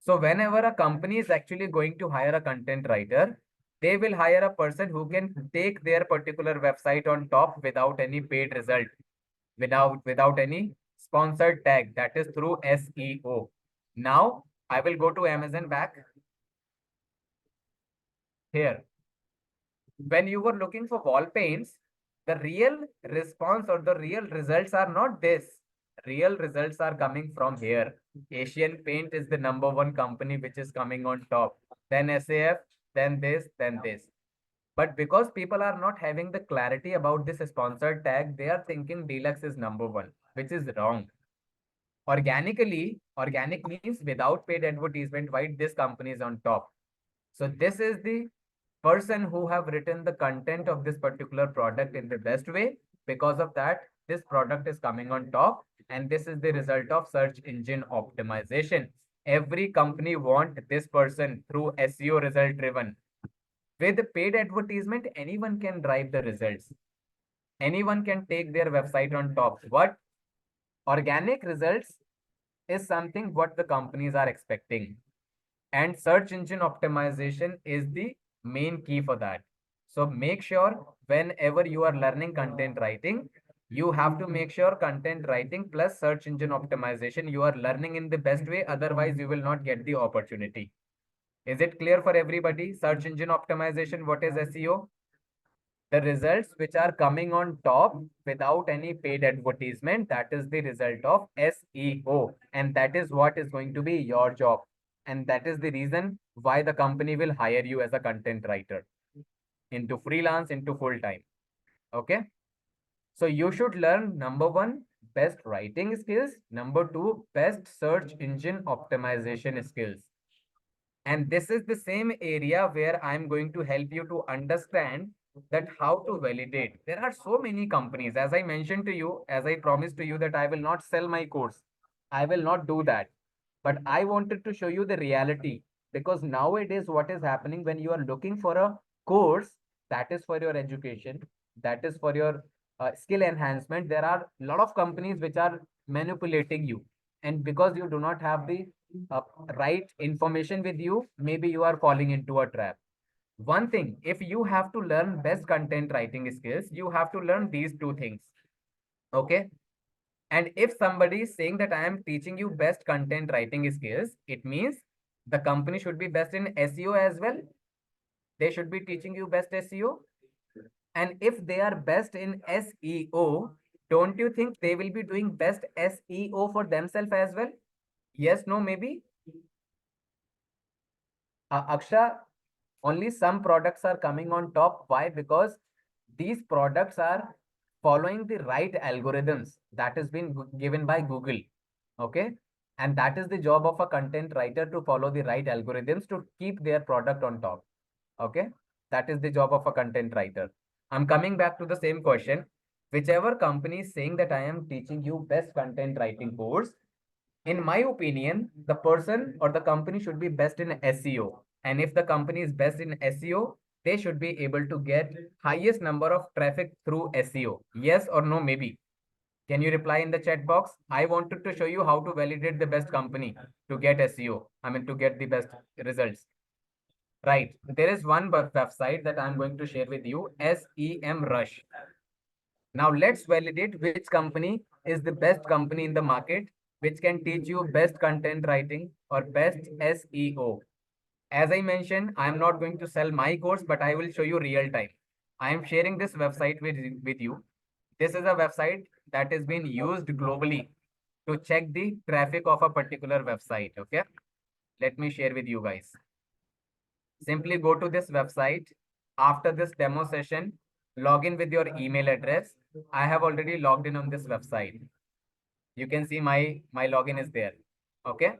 So whenever a company is actually going to hire a content writer, they will hire a person who can take their particular website on top without any paid result, without any sponsored tag, that is through SEO. Now I will go to Amazon back. Here, when you were looking for wall paints, the real response or the real results are not this. Real results are coming from here. Asian Paint is the #1 company which is coming on top. Then SAF, then this, then this. But because people are not having the clarity about this sponsored tag, they are thinking Deluxe is #1, which is wrong. Organically, organic means without paid advertisement, why this company is on top. So this is the person who have written the content of this particular product in the best way. Because of that, this product is coming on top, and this is the result of search engine optimization. Every company want this person through SEO result driven. With paid advertisement, anyone can drive the results. Anyone can take their website on top. What? Organic results is something what the companies are expecting. And search engine optimization is the main key for that. So make sure whenever you are learning content writing, you have to make sure content writing plus search engine optimization, you are learning in the best way. Otherwise, you will not get the opportunity. Is it clear for everybody? Search engine optimization, what is SEO? The results which are coming on top without any paid advertisement, that is the result of SEO. And that is what is going to be your job. And that is the reason why the company will hire you as a content writer into freelance, into full time. Okay. So you should learn #1, best writing skills. #2, best search engine optimization skills. And this is the same area where I'm going to help you to understand that how to validate. There are so many companies, as I mentioned to you, as I promised to you that I will not sell my course. I will not do that. But I wanted to show you the reality, because nowadays what is happening when you are looking for a course that is for your education, that is for your skill enhancement, there are a lot of companies which are manipulating you. And because you do not have the uh, right information with you, maybe you are falling into a trap. One thing, if you have to learn best content writing skills, you have to learn these two things. Okay. And if somebody is saying that I am teaching you best content writing skills, it means the company should be best in SEO as well. They should be teaching you best SEO. And if they are best in SEO, don't you think they will be doing best SEO for themselves as well? Yes, no, maybe. Aksha, only some products are coming on top. Why? Because these products are following the right algorithms that has been given by Google. Okay. And that is the job of a content writer, to follow the right algorithms to keep their product on top. Okay. That is the job of a content writer. I'm coming back to the same question. Whichever company is saying that I am teaching you best content writing course, in my opinion, the person or the company should be best in SEO. And if the company is best in SEO, they should be able to get highest number of traffic through SEO. Yes or no, maybe. Can you reply in the chat box? I wanted to show you how to validate the best company to get SEO. I mean, to get the best results. Right. There is one website that I'm going to share with you, SEMrush. Now let's validate which company is the best company in the market, which can teach you best content writing or best SEO. As I mentioned, I am not going to sell my course, but I will show you real time. I am sharing this website with you. This is a website that has been used globally to check the traffic of a particular website. Okay. Let me share with you guys. Simply go to this website. After this demo session, log in with your email address. I have already logged in on this website. You can see my login is there. Okay.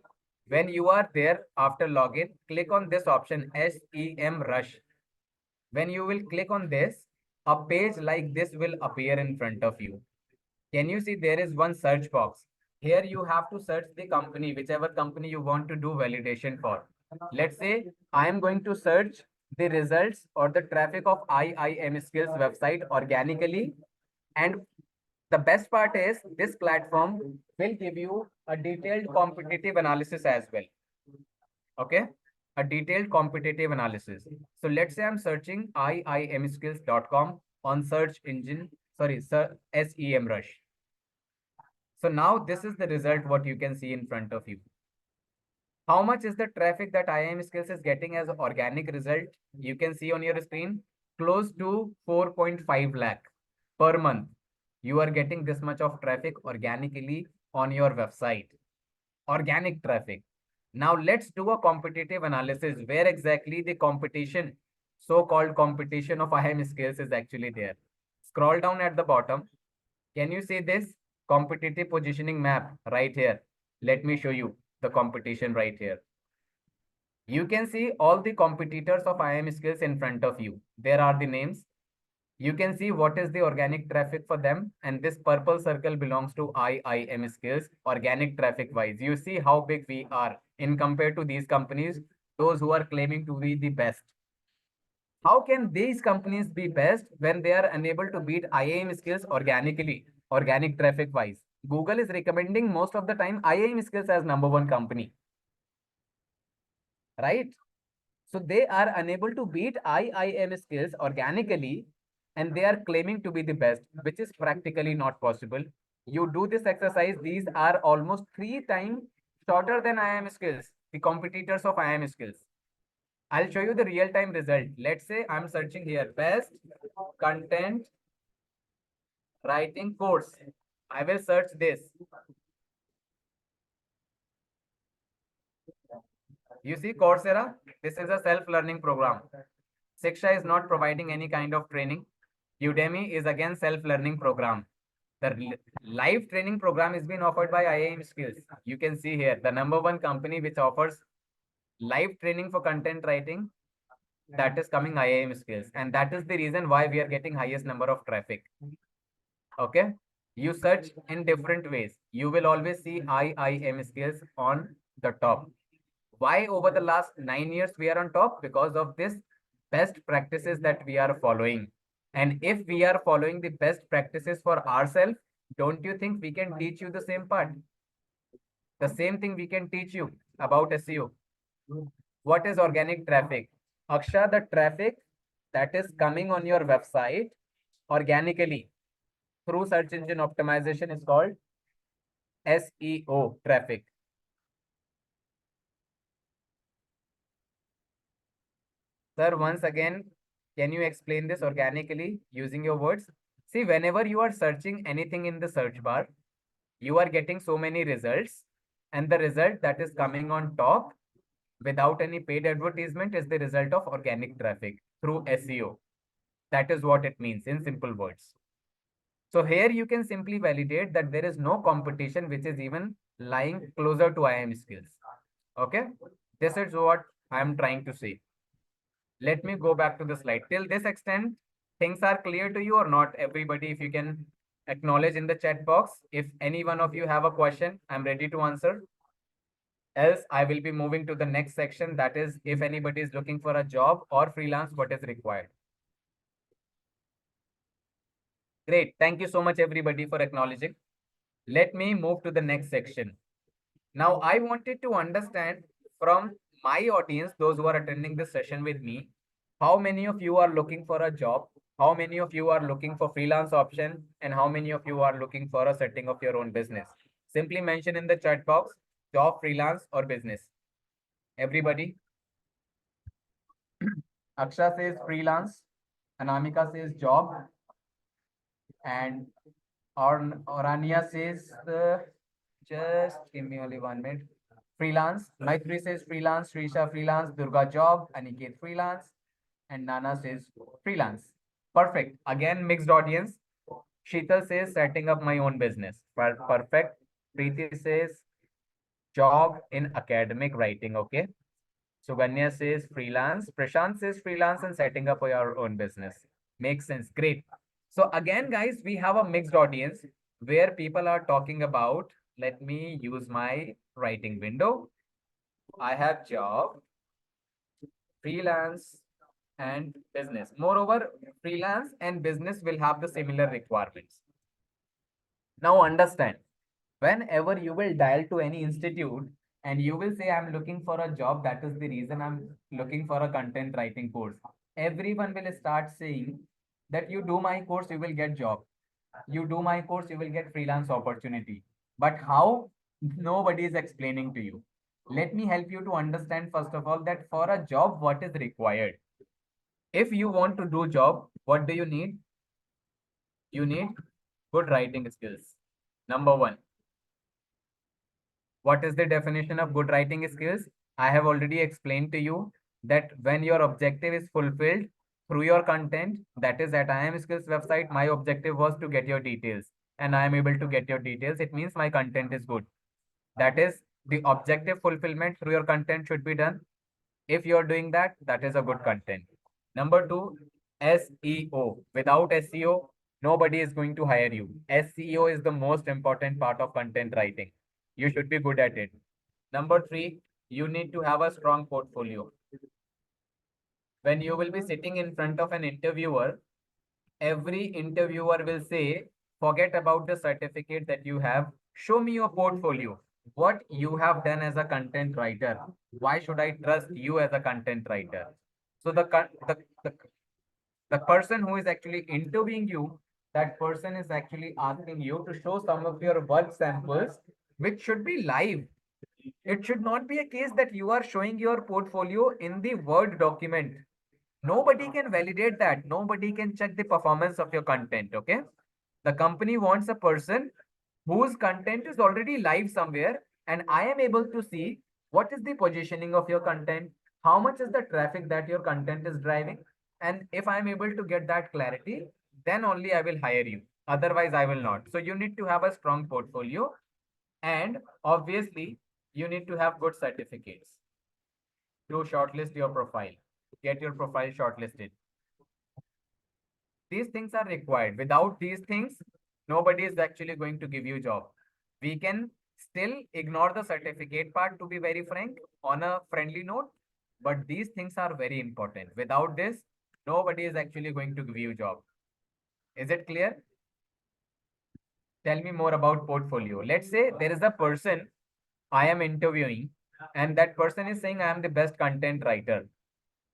When you are there after login, click on this option, SEMrush. When you will click on this, a page like this will appear in front of you. Can you see there is one search box? Here you have to search the company, whichever company you want to do validation for. Let's say I am going to search the results or the traffic of IIM Skills website organically. And the best part is this platform will give you a detailed competitive analysis as well. Okay. A detailed competitive analysis. So let's say I'm searching iimskills.com on search engine, sorry, SEMrush. So now this is the result what you can see in front of you. How much is the traffic that IIM Skills is getting as organic result? You can see on your screen, close to 4.5 lakh per month. You are getting this much of traffic organically on your website. Organic traffic. Now let's do a competitive analysis where exactly the competition, so-called competition of IIM Skills is actually there. Scroll down at the bottom. Can you see this competitive positioning map right here? Let me show you the competition right here. You can see all the competitors of IIM Skills in front of you. There are the names. You can see what is the organic traffic for them, and this purple circle belongs to IIM Skills organic traffic wise. You see how big we are in compared to these companies, those who are claiming to be the best. How can these companies be best when they are unable to beat IIM Skills organically, organic traffic wise? Google is recommending most of the time IIM Skills as #1 company, right? So they are unable to beat IIM Skills organically, and they are claiming to be the best, which is practically not possible. You do this exercise, these are almost 3 times shorter than IIM Skills, the competitors of IIM Skills. I'll show you the real-time result. Let's say I'm searching here, best content writing course. I will search this. You see Coursera, this is a self-learning program. Shiksha is not providing any kind of training. Udemy is again self-learning program. The live training program is being offered by IIM Skills. You can see here the #1 company which offers live training for content writing, that is coming IIM Skills. And that is the reason why we are getting highest number of traffic. Okay. You search in different ways. You will always see IIM Skills on the top. Why over the last 9 years we are on top? Because of this best practices that we are following. And if we are following the best practices for ourselves, don't you think we can teach you the same part? The same thing we can teach you about SEO. What is organic traffic? Aksha, the traffic that is coming on your website organically through search engine optimization is called SEO traffic. Sir, once again, can you explain this organically using your words? See, whenever you are searching anything in the search bar, you are getting so many results, and the result that is coming on top without any paid advertisement is the result of organic traffic through SEO. That is what it means in simple words. So here you can simply validate that there is no competition which is even lying closer to IIM skills. Okay, this is what I am trying to say. Let me go back to the slide. Till this extent, things are clear to you or not? Everybody, if you can acknowledge in the chat box. If any one of you have a question, I'm ready to answer. Else, I will be moving to the next section. That is, if anybody is looking for a job or freelance, what is required. Great. Thank you so much, everybody, for acknowledging. Let me move to the next section. Now, I wanted to understand from my audience, those who are attending this session with me, how many of you are looking for a job? How many of you are looking for freelance option? And how many of you are looking for a setting of your own business? Simply mention in the chat box, job, freelance, or business. Everybody. Aksha says freelance. Anamika says job. And Orania says, just give me only 1 minute. Freelance. Maitri says freelance. Srisha freelance. Durga job. Aniket freelance. And Nana says freelance. Perfect. Again, mixed audience. Sheetal says setting up my own business. Perfect. Preeti says job in academic writing. Okay. Suganya says freelance. Prashant says freelance and setting up your own business. Makes sense. Great. So again, guys, we have a mixed audience where people are talking about, let me use my writing window. I have job, freelance, and business. Moreover, freelance and business will have the similar requirements. Now understand, whenever you will dial to any institute and you will say, I'm looking for a job, that is the reason I'm looking for a content writing course. Everyone will start saying that you do my course, you will get job. You do my course, you will get freelance opportunity. But how? Nobody is explaining to you. Let me help you to understand, first of all, that for a job, what is required? If you want to do job, what do you need? You need good writing skills. Number one. What is the definition of good writing skills? I have already explained to you that when your objective is fulfilled through your content, that is at IIM Skills website, my objective was to get your details and I am able to get your details. It means my content is good. That is the objective fulfillment through your content should be done. If you're doing that, that is a good content. Number two, SEO. Without SEO, nobody is going to hire you. SEO is the most important part of content writing. You should be good at it. Number three, you need to have a strong portfolio. When you will be sitting in front of an interviewer, every interviewer will say, forget about the certificate that you have. Show me your portfolio. What you have done as a content writer. Why should I trust you as a content writer? So the person who is actually interviewing you, that person is actually asking you to show some of your work samples, which should be live. It should not be a case that you are showing your portfolio in the Word document. Nobody can validate that. Nobody can check the performance of your content. Okay. The company wants a person whose content is already live somewhere, and I am able to see what is the positioning of your content, how much is the traffic that your content is driving. And if I'm able to get that clarity, then only I will hire you. Otherwise, I will not. So you need to have a strong portfolio. And obviously, you need to have good certificates to shortlist your profile, get your profile shortlisted. These things are required. Without these things, nobody is actually going to give you job. We can Still ignore the certificate part, to be very frank, on a friendly note. But these things are very important. Without this, nobody is actually going to give you job. Is it clear? Tell me more about portfolio. Let's say there is a person I am interviewing, and that person is saying I am the best content writer.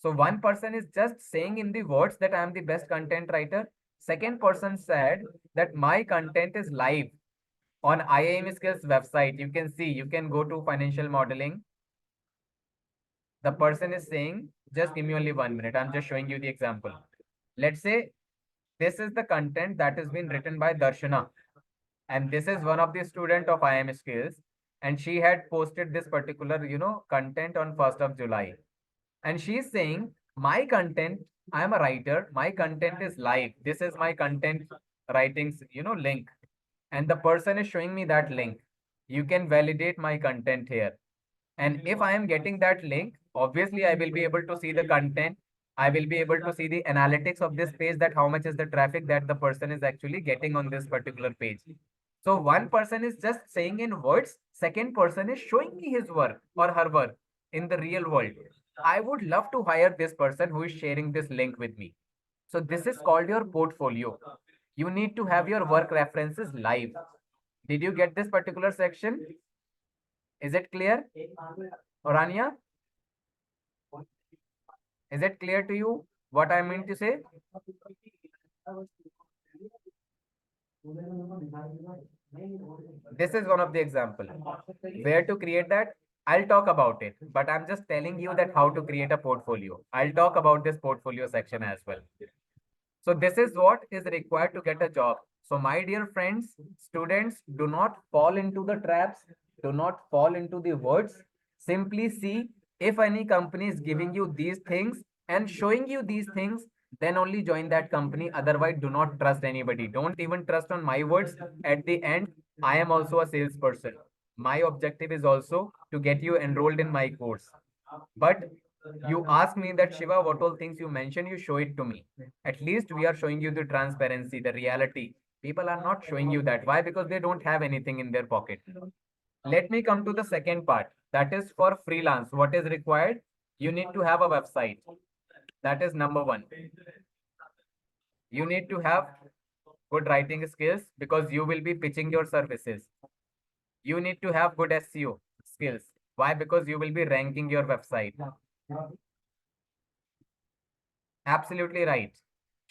So one person is just saying in the words that I am the best content writer. Second person said that my content is live on IIM Skills website. You can see, you can go to financial modeling. The person is saying, just give me only 1 minute. I'm just showing you the example. Let's say this is the content that has been written by Darshana. And this is one of the student of IIM Skills. And she had posted this particular, content on 1st of July. And she's saying, my content, I am a writer, my content is live. This is my content writings, link. And the person is showing me that link. You can validate my content here. And if I am getting that link, obviously I will be able to see the content. I will be able to see the analytics of this page, that how much is the traffic that the person is actually getting on this particular page. So one person is just saying in words, second person is showing me his work or her work in the real world. I would love to hire this person who is sharing this link with me. So this is called your portfolio. You need to have your work references live. Did you get this particular section? Is it clear? Orania? Is it clear to you what I mean to say? This is one of the example. Where to create that? I'll talk about it, but I'm just telling you that how to create a portfolio. I'll talk about this portfolio section as well. So this is what is required to get a job. So my dear friends, students, do not fall into the traps. Do not fall into the words. Simply see if any company is giving you these things and showing you these things, then only join that company. Otherwise, do not trust anybody. Don't even trust on my words. At the end, I am also a salesperson. My objective is also to get you enrolled in my course. But you ask me that, Shiva, what all things you mentioned, you show it to me. At least we are showing you the transparency, the reality. People are not showing you that. Why? Because they don't have anything in their pocket. Let me come to the second part. That is for freelance. What is required? You need to have a website. That is number one. You need to have good writing skills because you will be pitching your services. You need to have good SEO skills. Why? Because you will be ranking your website. Absolutely right,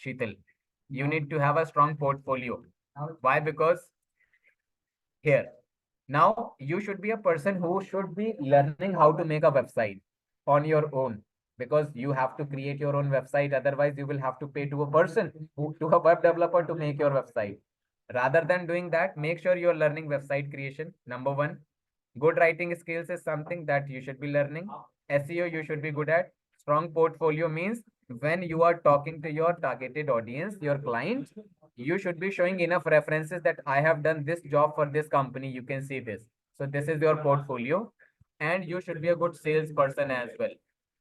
Sheetal. You need to have a strong portfolio. Why? Because here, now you should be a person who should be learning how to make a website on your own, because you have to create your own website. Otherwise, you will have to pay to a person, to a web developer to make your website. Rather than doing that, make sure you're learning website creation. Number one, good writing skills is something that you should be learning. SEO you should be good at. Strong portfolio means when you are talking to your targeted audience, your client, you should be showing enough references that I have done this job for this company. You can see this. So this is your portfolio, and you should be a good salesperson as well.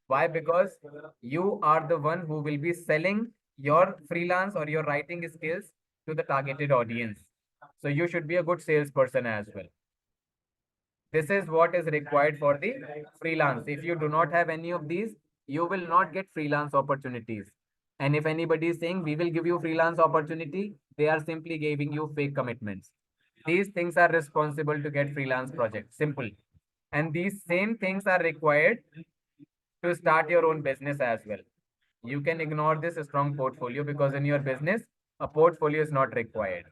Why? Because you are the one who will be selling your freelance or your writing skills to the targeted audience. So you should be a good salesperson as well. This is what is required for the freelance. If you do not have any of these, you will not get freelance opportunities. And if anybody is saying we will give you freelance opportunity, they are simply giving you fake commitments. These things are responsible to get freelance projects. Simple. And these same things are required to start your own business as well. You can ignore this strong portfolio because in your business, a portfolio is not required.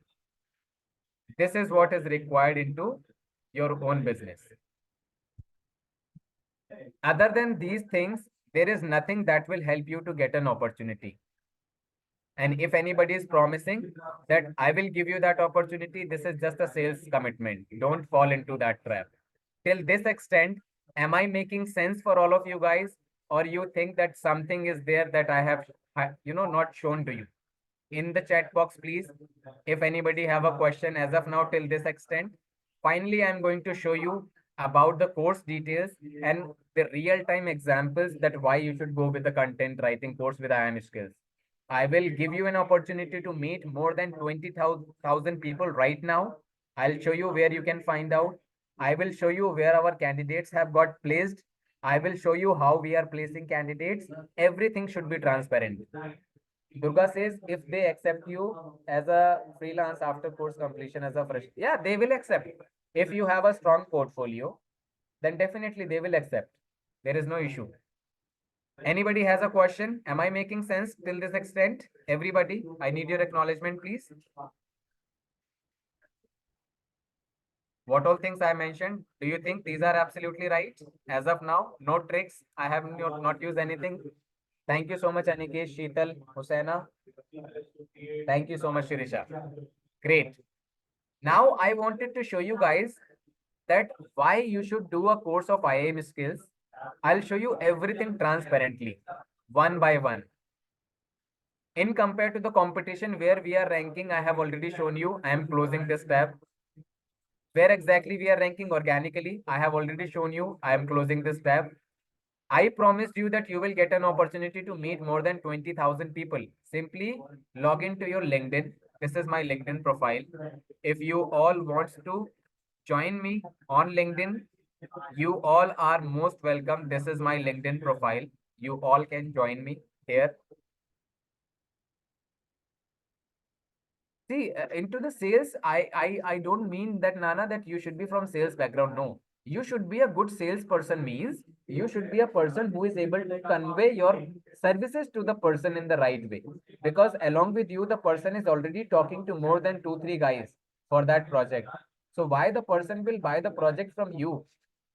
This is what is required into your own business. Other than these things, there is nothing that will help you to get an opportunity. And if anybody is promising that I will give you that opportunity, this is just a sales commitment. Don't fall into that trap. Till this extent, am I making sense for all of you guys? Or you think that something is there that I have, not shown to you? In the chat box, please. If anybody have a question as of now till this extent, finally, I'm going to show you about the course details and the real-time examples that why you should go with the content writing course with IIM Skills. I will give you an opportunity to meet more than 20,000 people right now. I'll show you where you can find out. I will show you where our candidates have got placed. I will show you how we are placing candidates. Everything should be transparent. Durga says if they accept you as a freelance after course completion as a fresh, yeah, they will accept. If you have a strong portfolio, then definitely they will accept. There is no issue. Anybody has a question? Am I making sense till this extent? Everybody, I need your acknowledgement, please. What all things I mentioned, do you think these are absolutely right? As of now, no tricks. I have not used anything. Thank you so much, Anikesh, Sheetal, Husaina. Thank you so much, Shirisha. Great. Now I wanted to show you guys that why you should do a course of IAM skills. I'll show you everything transparently, one by one. In compared to the competition where we are ranking, I have already shown you. I am closing this tab. Where exactly we are ranking organically, I have already shown you. I am closing this tab. I promised you that you will get an opportunity to meet more than 20,000 people. Simply log into your LinkedIn. This is my LinkedIn profile. If you all want to join me on LinkedIn, you all are most welcome. This is my LinkedIn profile. You all can join me here. See, into the sales, I don't mean that, Nana, that you should be from sales background. No, you should be a good salesperson means you should be a person who is able to convey your services to the person in the right way. Because along with you, the person is already talking to more than 2, 3 guys for that project. So why the person will buy the project from you?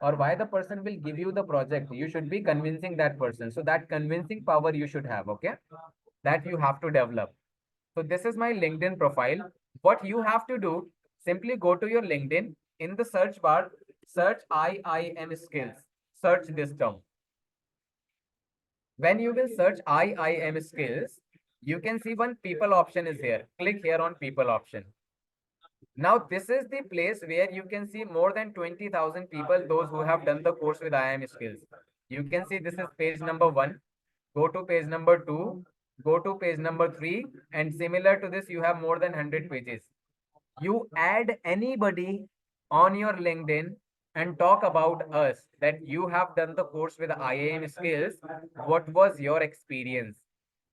Or why the person will give you the project? You should be convincing that person. So that convincing power you should have, okay? That you have to develop. So this is my LinkedIn profile. What you have to do, simply go to your LinkedIn. In the search bar, search IIM skills. Search this term. When you will search IIM skills, you can see one people option is here. Click here on people option. Now this is the place where you can see more than 20,000 people, those who have done the course with IIM skills. You can see this is page number 1. Go to page number 2. Go to page number 3. And similar to this, you have more than 100 pages. You add anybody on your LinkedIn and talk about us that you have done the course with IIM skills. What was your experience?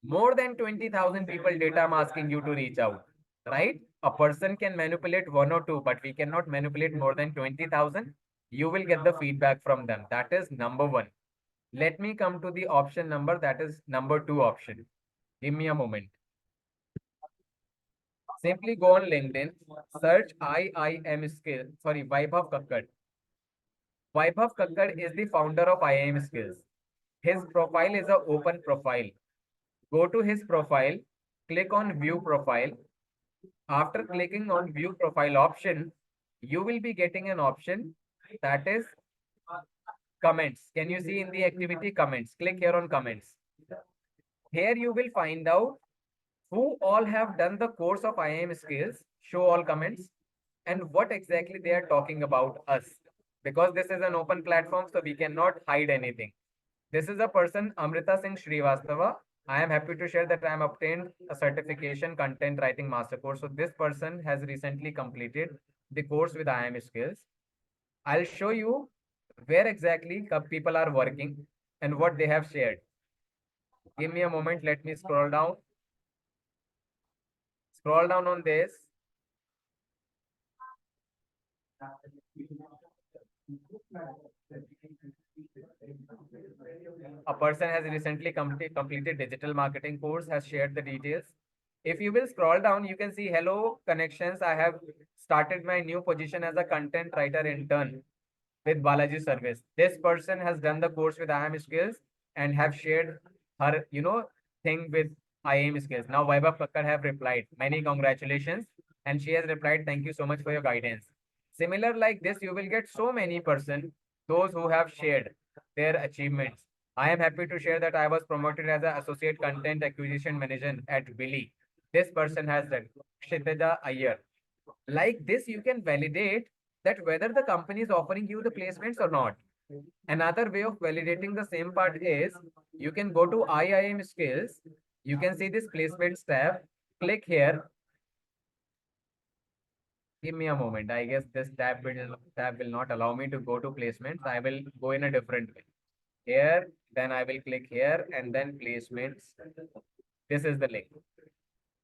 More than 20,000 people data I'm asking you to reach out, right? A person can manipulate 1 or 2, but we cannot manipulate more than 20,000. You will get the feedback from them. That is number 1. Let me come to the option number, that is number 2 option. Give me a moment. Simply go on LinkedIn, search IIM skill, sorry, Vaibhav Kakkad. Vaibhav Kakkad is the founder of IIM skills. His profile is an open profile. Go to his profile, click on view profile. After clicking on view profile option, you will be getting an option that is comments. Can you see in the activity comments? Click here on comments. Here you will find out who all have done the course of IIM skills, show all comments, and what exactly they are talking about us. Because this is an open platform, so we cannot hide anything. This is a person, Amrita Singh Srivastava. I am happy to share that I am obtained a certification content writing master course. So this person has recently completed the course with IIM skills. I'll show you where exactly people are working and what they have shared. Give me a moment. Let me scroll down. Scroll down on this. A person has recently completed digital marketing course, has shared the details. If you will scroll down, you can see hello connections. I have started my new position as a content writer intern with Balaji Service. This person has done the course with IIM skills and have shared her, thing with IIM skills. Now Vaibhav Kakkar have replied, many congratulations. And she has replied, thank you so much for your guidance. Similar like this, you will get so many person, those who have shared their achievements. I am happy to share that I was promoted as an associate content acquisition manager at Billy. This person has done. Kshitija Iyer. Like this, you can validate that whether the company is offering you the placements or not. Another way of validating the same part is you can go to IIM skills. You can see this placements tab. Click here. Give me a moment. I guess this tab will not allow me to go to placements. I will go in a different way. Here, then I will click here and then placements. This is the link.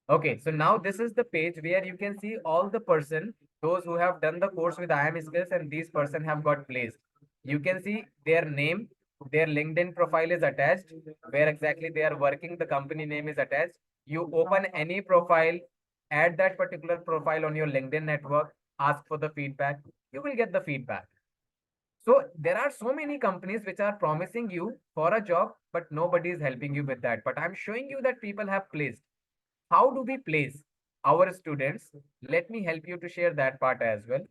Okay, so now this is the page where you can see all the person, those who have done the course with IAM skills and these person have got placed. You can see their name, their LinkedIn profile is attached, where exactly they are working, the company name is attached. You open any profile, add that particular profile on your LinkedIn network, ask for the feedback, you will get the feedback. So there are so many companies which are promising you for a job, but nobody is helping you with that. But I'm showing you that people have placed. How do we place our students? Let me help you to share that part as well.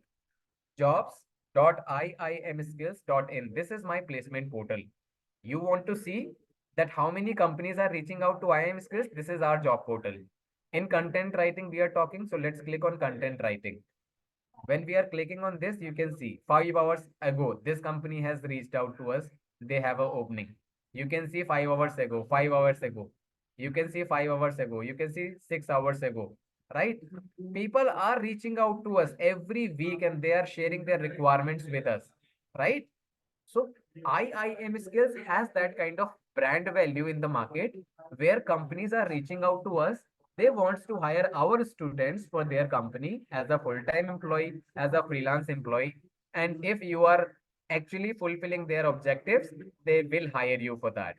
Jobs.iimskills.in. This is my placement portal. You want to see that how many companies are reaching out to IIM Skills? This is our job portal. In content writing, we are talking. So let's click on content writing. When we are clicking on this, you can see 5 hours ago, this company has reached out to us. They have an opening. You can see 5 hours ago, 5 hours ago. You can see 5 hours ago. You can see 6 hours ago, right? People are reaching out to us every week and they are sharing their requirements with us, right? So IIM Skills has that kind of brand value in the market where companies are reaching out to us. They wants to hire our students for their company as a full-time employee, as a freelance employee. And if you are actually fulfilling their objectives, they will hire you for that.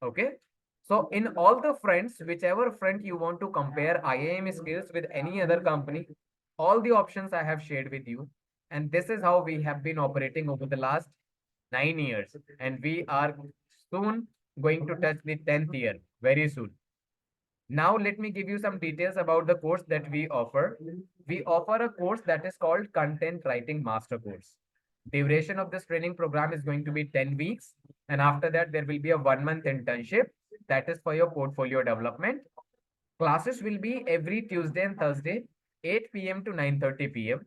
Okay. So in all the fronts, whichever front you want to compare IIM Skills with any other company, all the options I have shared with you. And this is how we have been operating over the last 9 years, and we are soon going to touch the 10th year very soon. Now, let me give you some details about the course that we offer. We offer a course that is called Content Writing Master Course. Duration of this training program is going to be 10 weeks. And after that, there will be a 1 month internship that is for your portfolio development. Classes will be every Tuesday and Thursday, 8 p.m. to 9:30 p.m.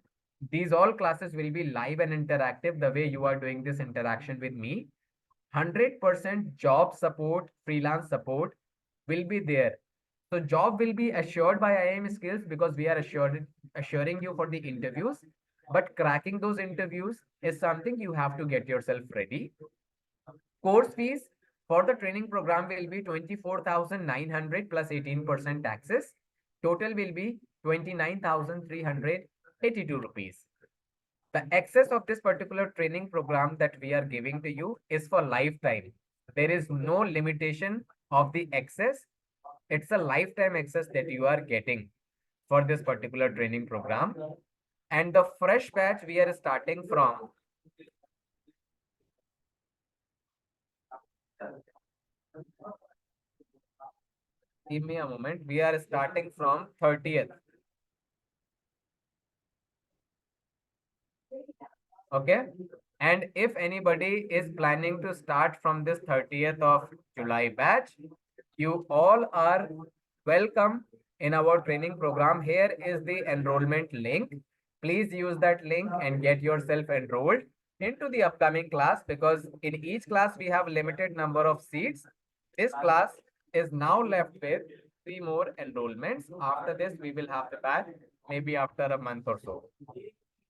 These all classes will be live and interactive the way you are doing this interaction with me. 100% job support, freelance support will be there. So job will be assured by IIM Skills because we are assuring you for the interviews. But cracking those interviews is something you have to get yourself ready. Course fees for the training program will be 24,900 plus 18% taxes. Total will be 29,382 rupees. The access of this particular training program that we are giving to you is for lifetime. There is no limitation of the access. It's a lifetime access that you are getting for this particular training program. And the fresh batch we are starting from give me a moment. We are starting from 30th. Okay. And if anybody is planning to start from this 30th of July batch, you all are welcome in our training program. Here is the enrollment link. Please use that link and get yourself enrolled into the upcoming class because in each class we have limited number of seats. This class is now left with 3 more enrollments. After this, we will have the batch maybe after a month or so.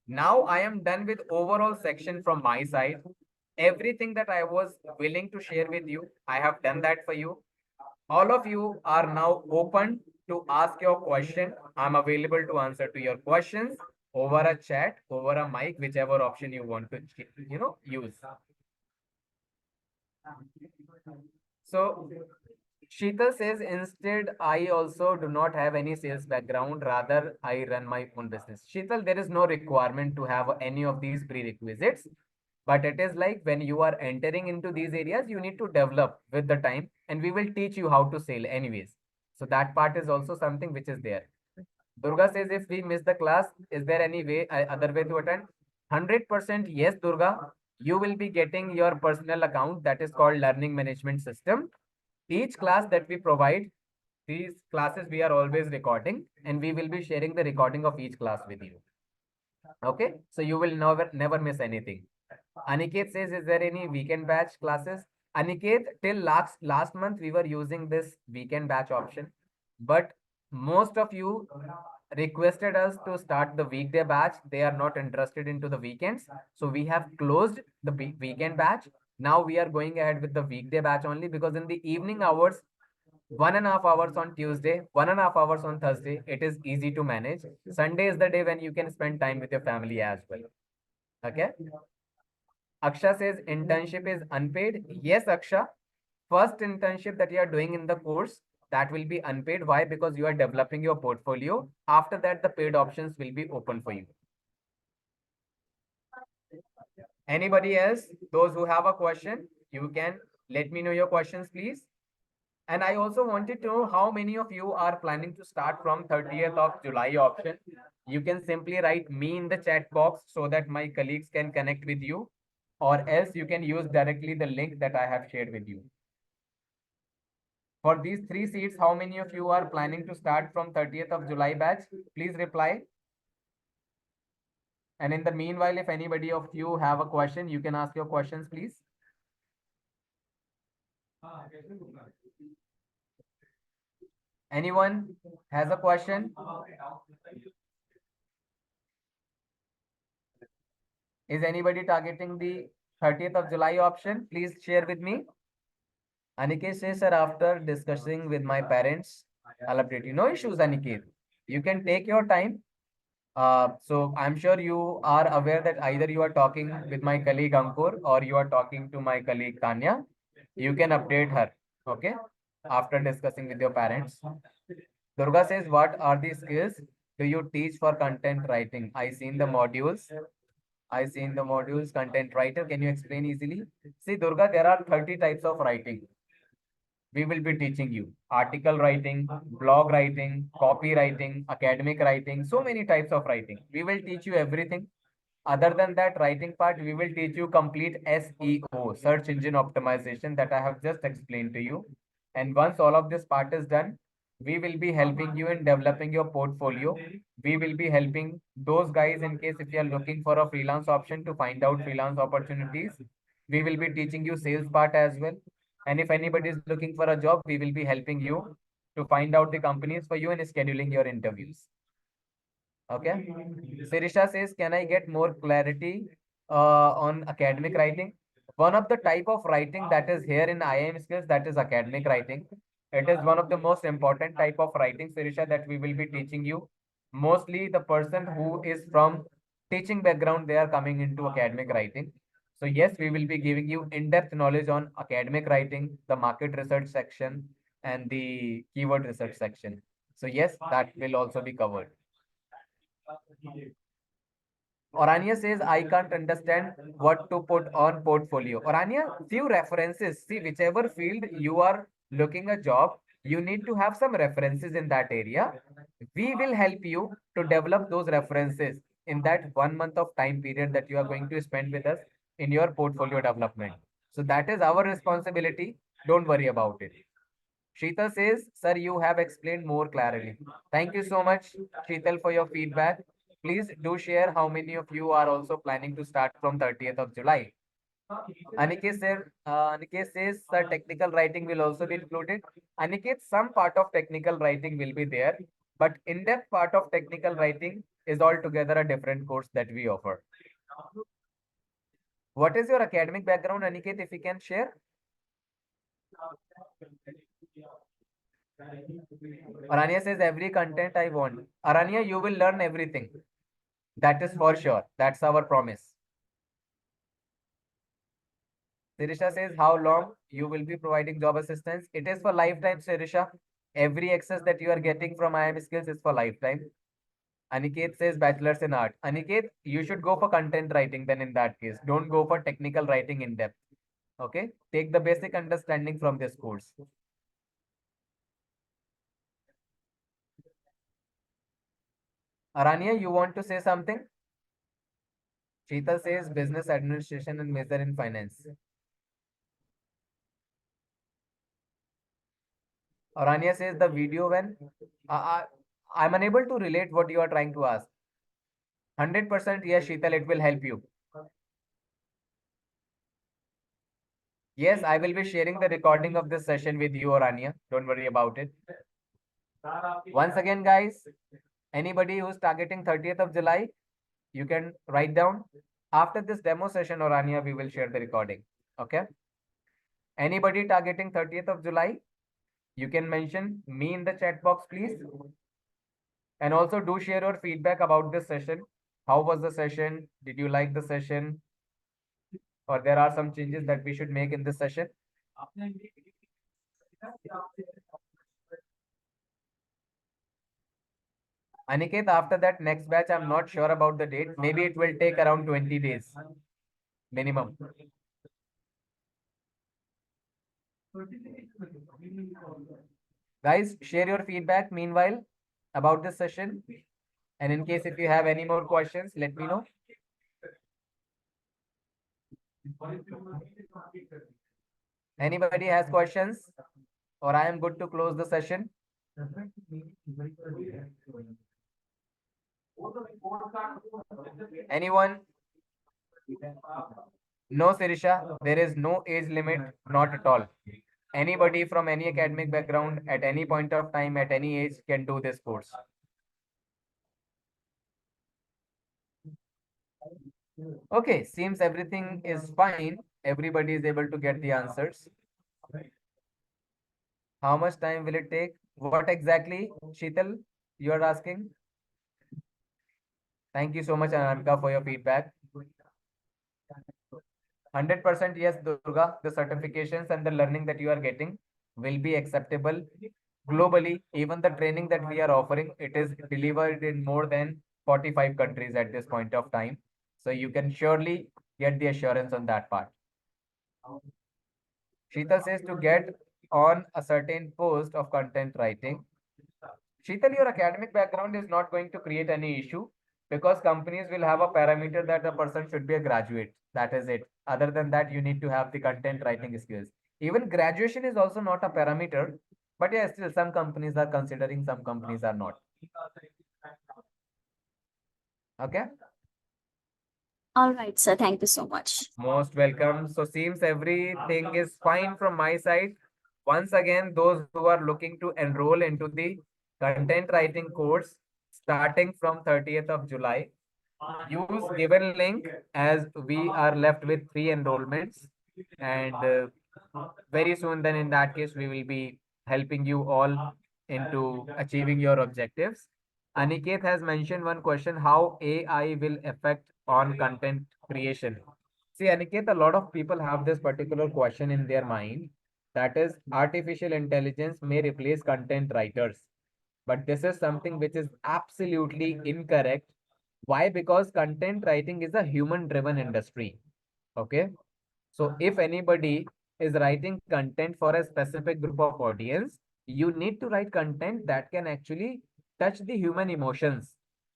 Now I am done with overall section from my side. Everything that I was willing to share with you, I have done that for you. All of you are now open to ask your question. I'm available to answer to your questions over a chat, over a mic, whichever option you want to, use. So Sheetal says, instead, I also do not have any sales background. Rather, I run my own business. Sheetal, there is no requirement to have any of these prerequisites. But it is like when you are entering into these areas, you need to develop with the time and we will teach you how to sell anyways. So that part is also something which is there. Durga says, if we miss the class, is there any way, other way to attend? 100% yes, Durga. You will be getting your personal account that is called Learning Management System. Each class that we provide, these classes we are always recording and we will be sharing the recording of each class with you. Okay, so you will never miss anything. Aniket says, is there any weekend batch classes? Aniket, till last month we were using this weekend batch option, but most of you requested us to start the weekday batch. They are not interested into the weekends. So we have closed the weekend batch. Now we are going ahead with the weekday batch only, because in the evening hours, 1.5 hours on Tuesday, 1.5 hours on Thursday, it is easy to manage. Sunday is the day when you can spend time with your family as well. Okay. Aksha says internship is unpaid. Yes, Aksha. First internship that you are doing in the course, that will be unpaid. Why? Because you are developing your portfolio. After that, the paid options will be open for you. Anybody else? Those who have a question, you can let me know your questions, please. And I also wanted to know how many of you are planning to start from 30th of July option. You can simply write me in the chat box so that my colleagues can connect with you, or else you can use directly the link that I have shared with you. For these 3 seats, how many of you are planning to start from 30th of July batch? Please reply. And in the meanwhile, if anybody of you have a question, you can ask your questions, please. Anyone has a question? Is anybody targeting the 30th of July option? Please share with me. Aniket says, sir, after discussing with my parents, I'll update you. No issues, Aniket. You can take your time. So I'm sure you are aware that either you are talking with my colleague Ankur or you are talking to my colleague Tanya. You can update her, okay? After discussing with your parents. Durga says, what are the skills do you teach for content writing? I seen the modules. Content writer. Can you explain easily? See, Durga, there are 30 types of writing. We will be teaching you article writing, blog writing, copywriting, academic writing, so many types of writing. We will teach you everything. Other than that writing part, we will teach you complete SEO, search engine optimization, that I have just explained to you. And once all of this part is done, we will be helping you in developing your portfolio. We will be helping those guys in case if you are looking for a freelance option to find out freelance opportunities. We will be teaching you sales part as well. And if anybody is looking for a job, we will be helping you to find out the companies for you and scheduling your interviews. Okay. Sirisha says, can I get more clarity on academic writing? One of the type of writing that is here in IIM skills, that is academic writing. It is one of the most important type of writing, Sirisha, that we will be teaching you. Mostly the person who is from teaching background, they are coming into academic writing. So yes, we will be giving you in-depth knowledge on academic writing, the market research section, and the keyword research section. So yes, that will also be covered. Orania says, I can't understand what to put on portfolio. Orania, few references. See, whichever field you are looking a job, you need to have some references in that area. We will help you to develop those references in that 1 month of time period that you are going to spend with us in your portfolio development. So that is our responsibility. Don't worry about it. Sheetal says, sir, you have explained more clarity. Thank you so much, Sheetal, for your feedback. Please do share how many of you are also planning to start from 30th of July. Aniket says, sir, technical writing will also be included. Aniket, some part of technical writing will be there, but in-depth part of technical writing is altogether a different course that we offer. What is your academic background, Aniket, if you can share? Aranya says, every content I want. Aranya, you will learn everything. That is for sure. That's our promise. Sirisha says, how long you will be providing job assistance? It is for lifetime, Sirisha. Every access that you are getting from IIM Skills is for lifetime. Aniket says, bachelor's in art. Aniket, you should go for content writing then in that case. Don't go for technical writing in depth. Okay? Take the basic understanding from this course. Aranya, you want to say something? Sheetal says business administration and major in finance. Aranya says the video when I'm unable to relate what you are trying to ask. 100% yes, Sheetal, it will help you. Yes, I will be sharing the recording of this session with you, Aranya. Don't worry about it. Once again, guys, Anybody who's targeting 30th of July, you can write down. After this demo session, Orania, we will share the recording. Okay. Anybody targeting 30th of July, you can mention me in the chat box, please. And also do share your feedback about this session. How was the session? Did you like the session? Or there are some changes that we should make in this session? Aniket, after that next batch, I'm not sure about the date. Maybe it will take around 20 days minimum. Guys, share your feedback meanwhile about this session. And in case if you have any more questions, let me know. Anybody has questions? Or I am good to close the session? Anyone? No, Sirisha, there is no age limit, not at all. Anybody from any academic background at any point of time, at any age can do this course. Okay, seems everything is fine. Everybody is able to get the answers. How much time will it take? What exactly, Sheetal, you are asking? Thank you so much, Anamika, for your feedback. 100% yes, Durga, the certifications and the learning that you are getting will be acceptable globally. Even the training that we are offering, it is delivered in more than 45 countries at this point of time. So you can surely get the assurance on that part. Sheetal says to get on a certain post of content writing. Sheetal, your academic background is not going to create any issue because companies will have a parameter that a person should be a graduate. That is it. Other than that, you need to have the content writing skills. Even graduation is also not a parameter, but yeah, still some companies are considering, some companies are not. Okay. All right, sir. Thank you so much. Most welcome. So seems everything is fine from my side. Once again, those who are looking to enroll into the content writing course starting from 30th of July, use given link as we are left with 3 enrollments and very soon then in that case we will be helping you all into achieving your objectives. Aniket has mentioned one question, how AI will affect on content creation. See, Aniket, a lot of people have this particular question in their mind. That is, artificial intelligence may replace content writers. But this is something which is absolutely incorrect. Why? Because content writing is a human-driven industry. Okay. So if anybody is writing content for a specific group of audience, you need to write content that can actually touch the human emotions.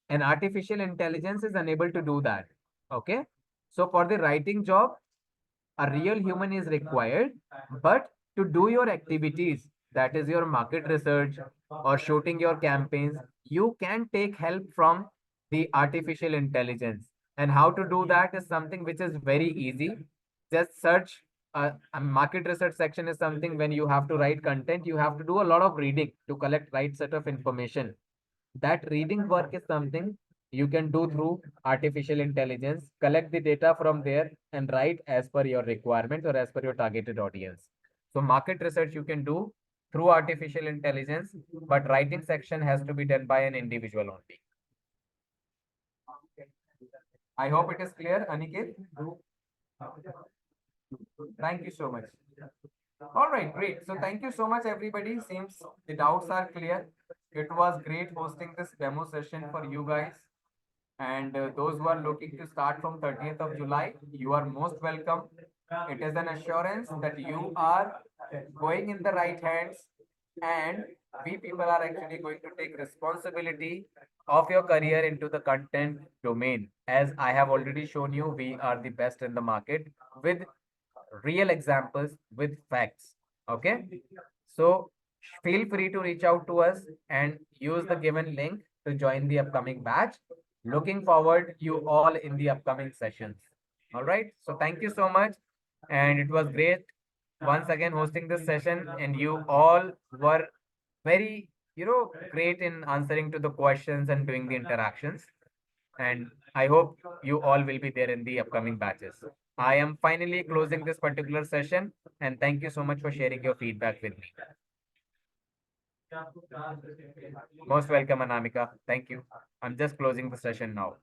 And artificial intelligence is unable to do that. Okay. So for the writing job, a real human is required, but to do your activities, that is your market research or shooting your campaigns, you can take help from the artificial intelligence. And how to do that is something which is very easy. Just search. A market research section is something when you have to write content, you have to do a lot of reading to collect right set of information. That reading work is something you can do through artificial intelligence, collect the data from there and write as per your requirements or as per your targeted audience. So market research you can do through artificial intelligence, but writing section has to be done by an individual only. I hope it is clear, Aniket. Thank you so much. All right, great. So thank you so much, everybody. Seems the doubts are clear. It was great hosting this demo session for you guys. And those who are looking to start from 30th of July, you are most welcome. It is an assurance that you are going in the right hands and we people are actually going to take responsibility of your career into the content domain. As I have already shown you, we are the best in the market with real examples, with facts. Okay. So feel free to reach out to us and use the given link to join the upcoming batch. Looking forward you all in the upcoming sessions. All right. So thank you so much. And it was great once again hosting this session and you all were very great in answering to the questions and doing the interactions. And I hope you all will be there in the upcoming batches. I am finally closing this particular session, and thank you so much for sharing your feedback with me. Most welcome, Anamika. Thank you. I'm just closing the session now.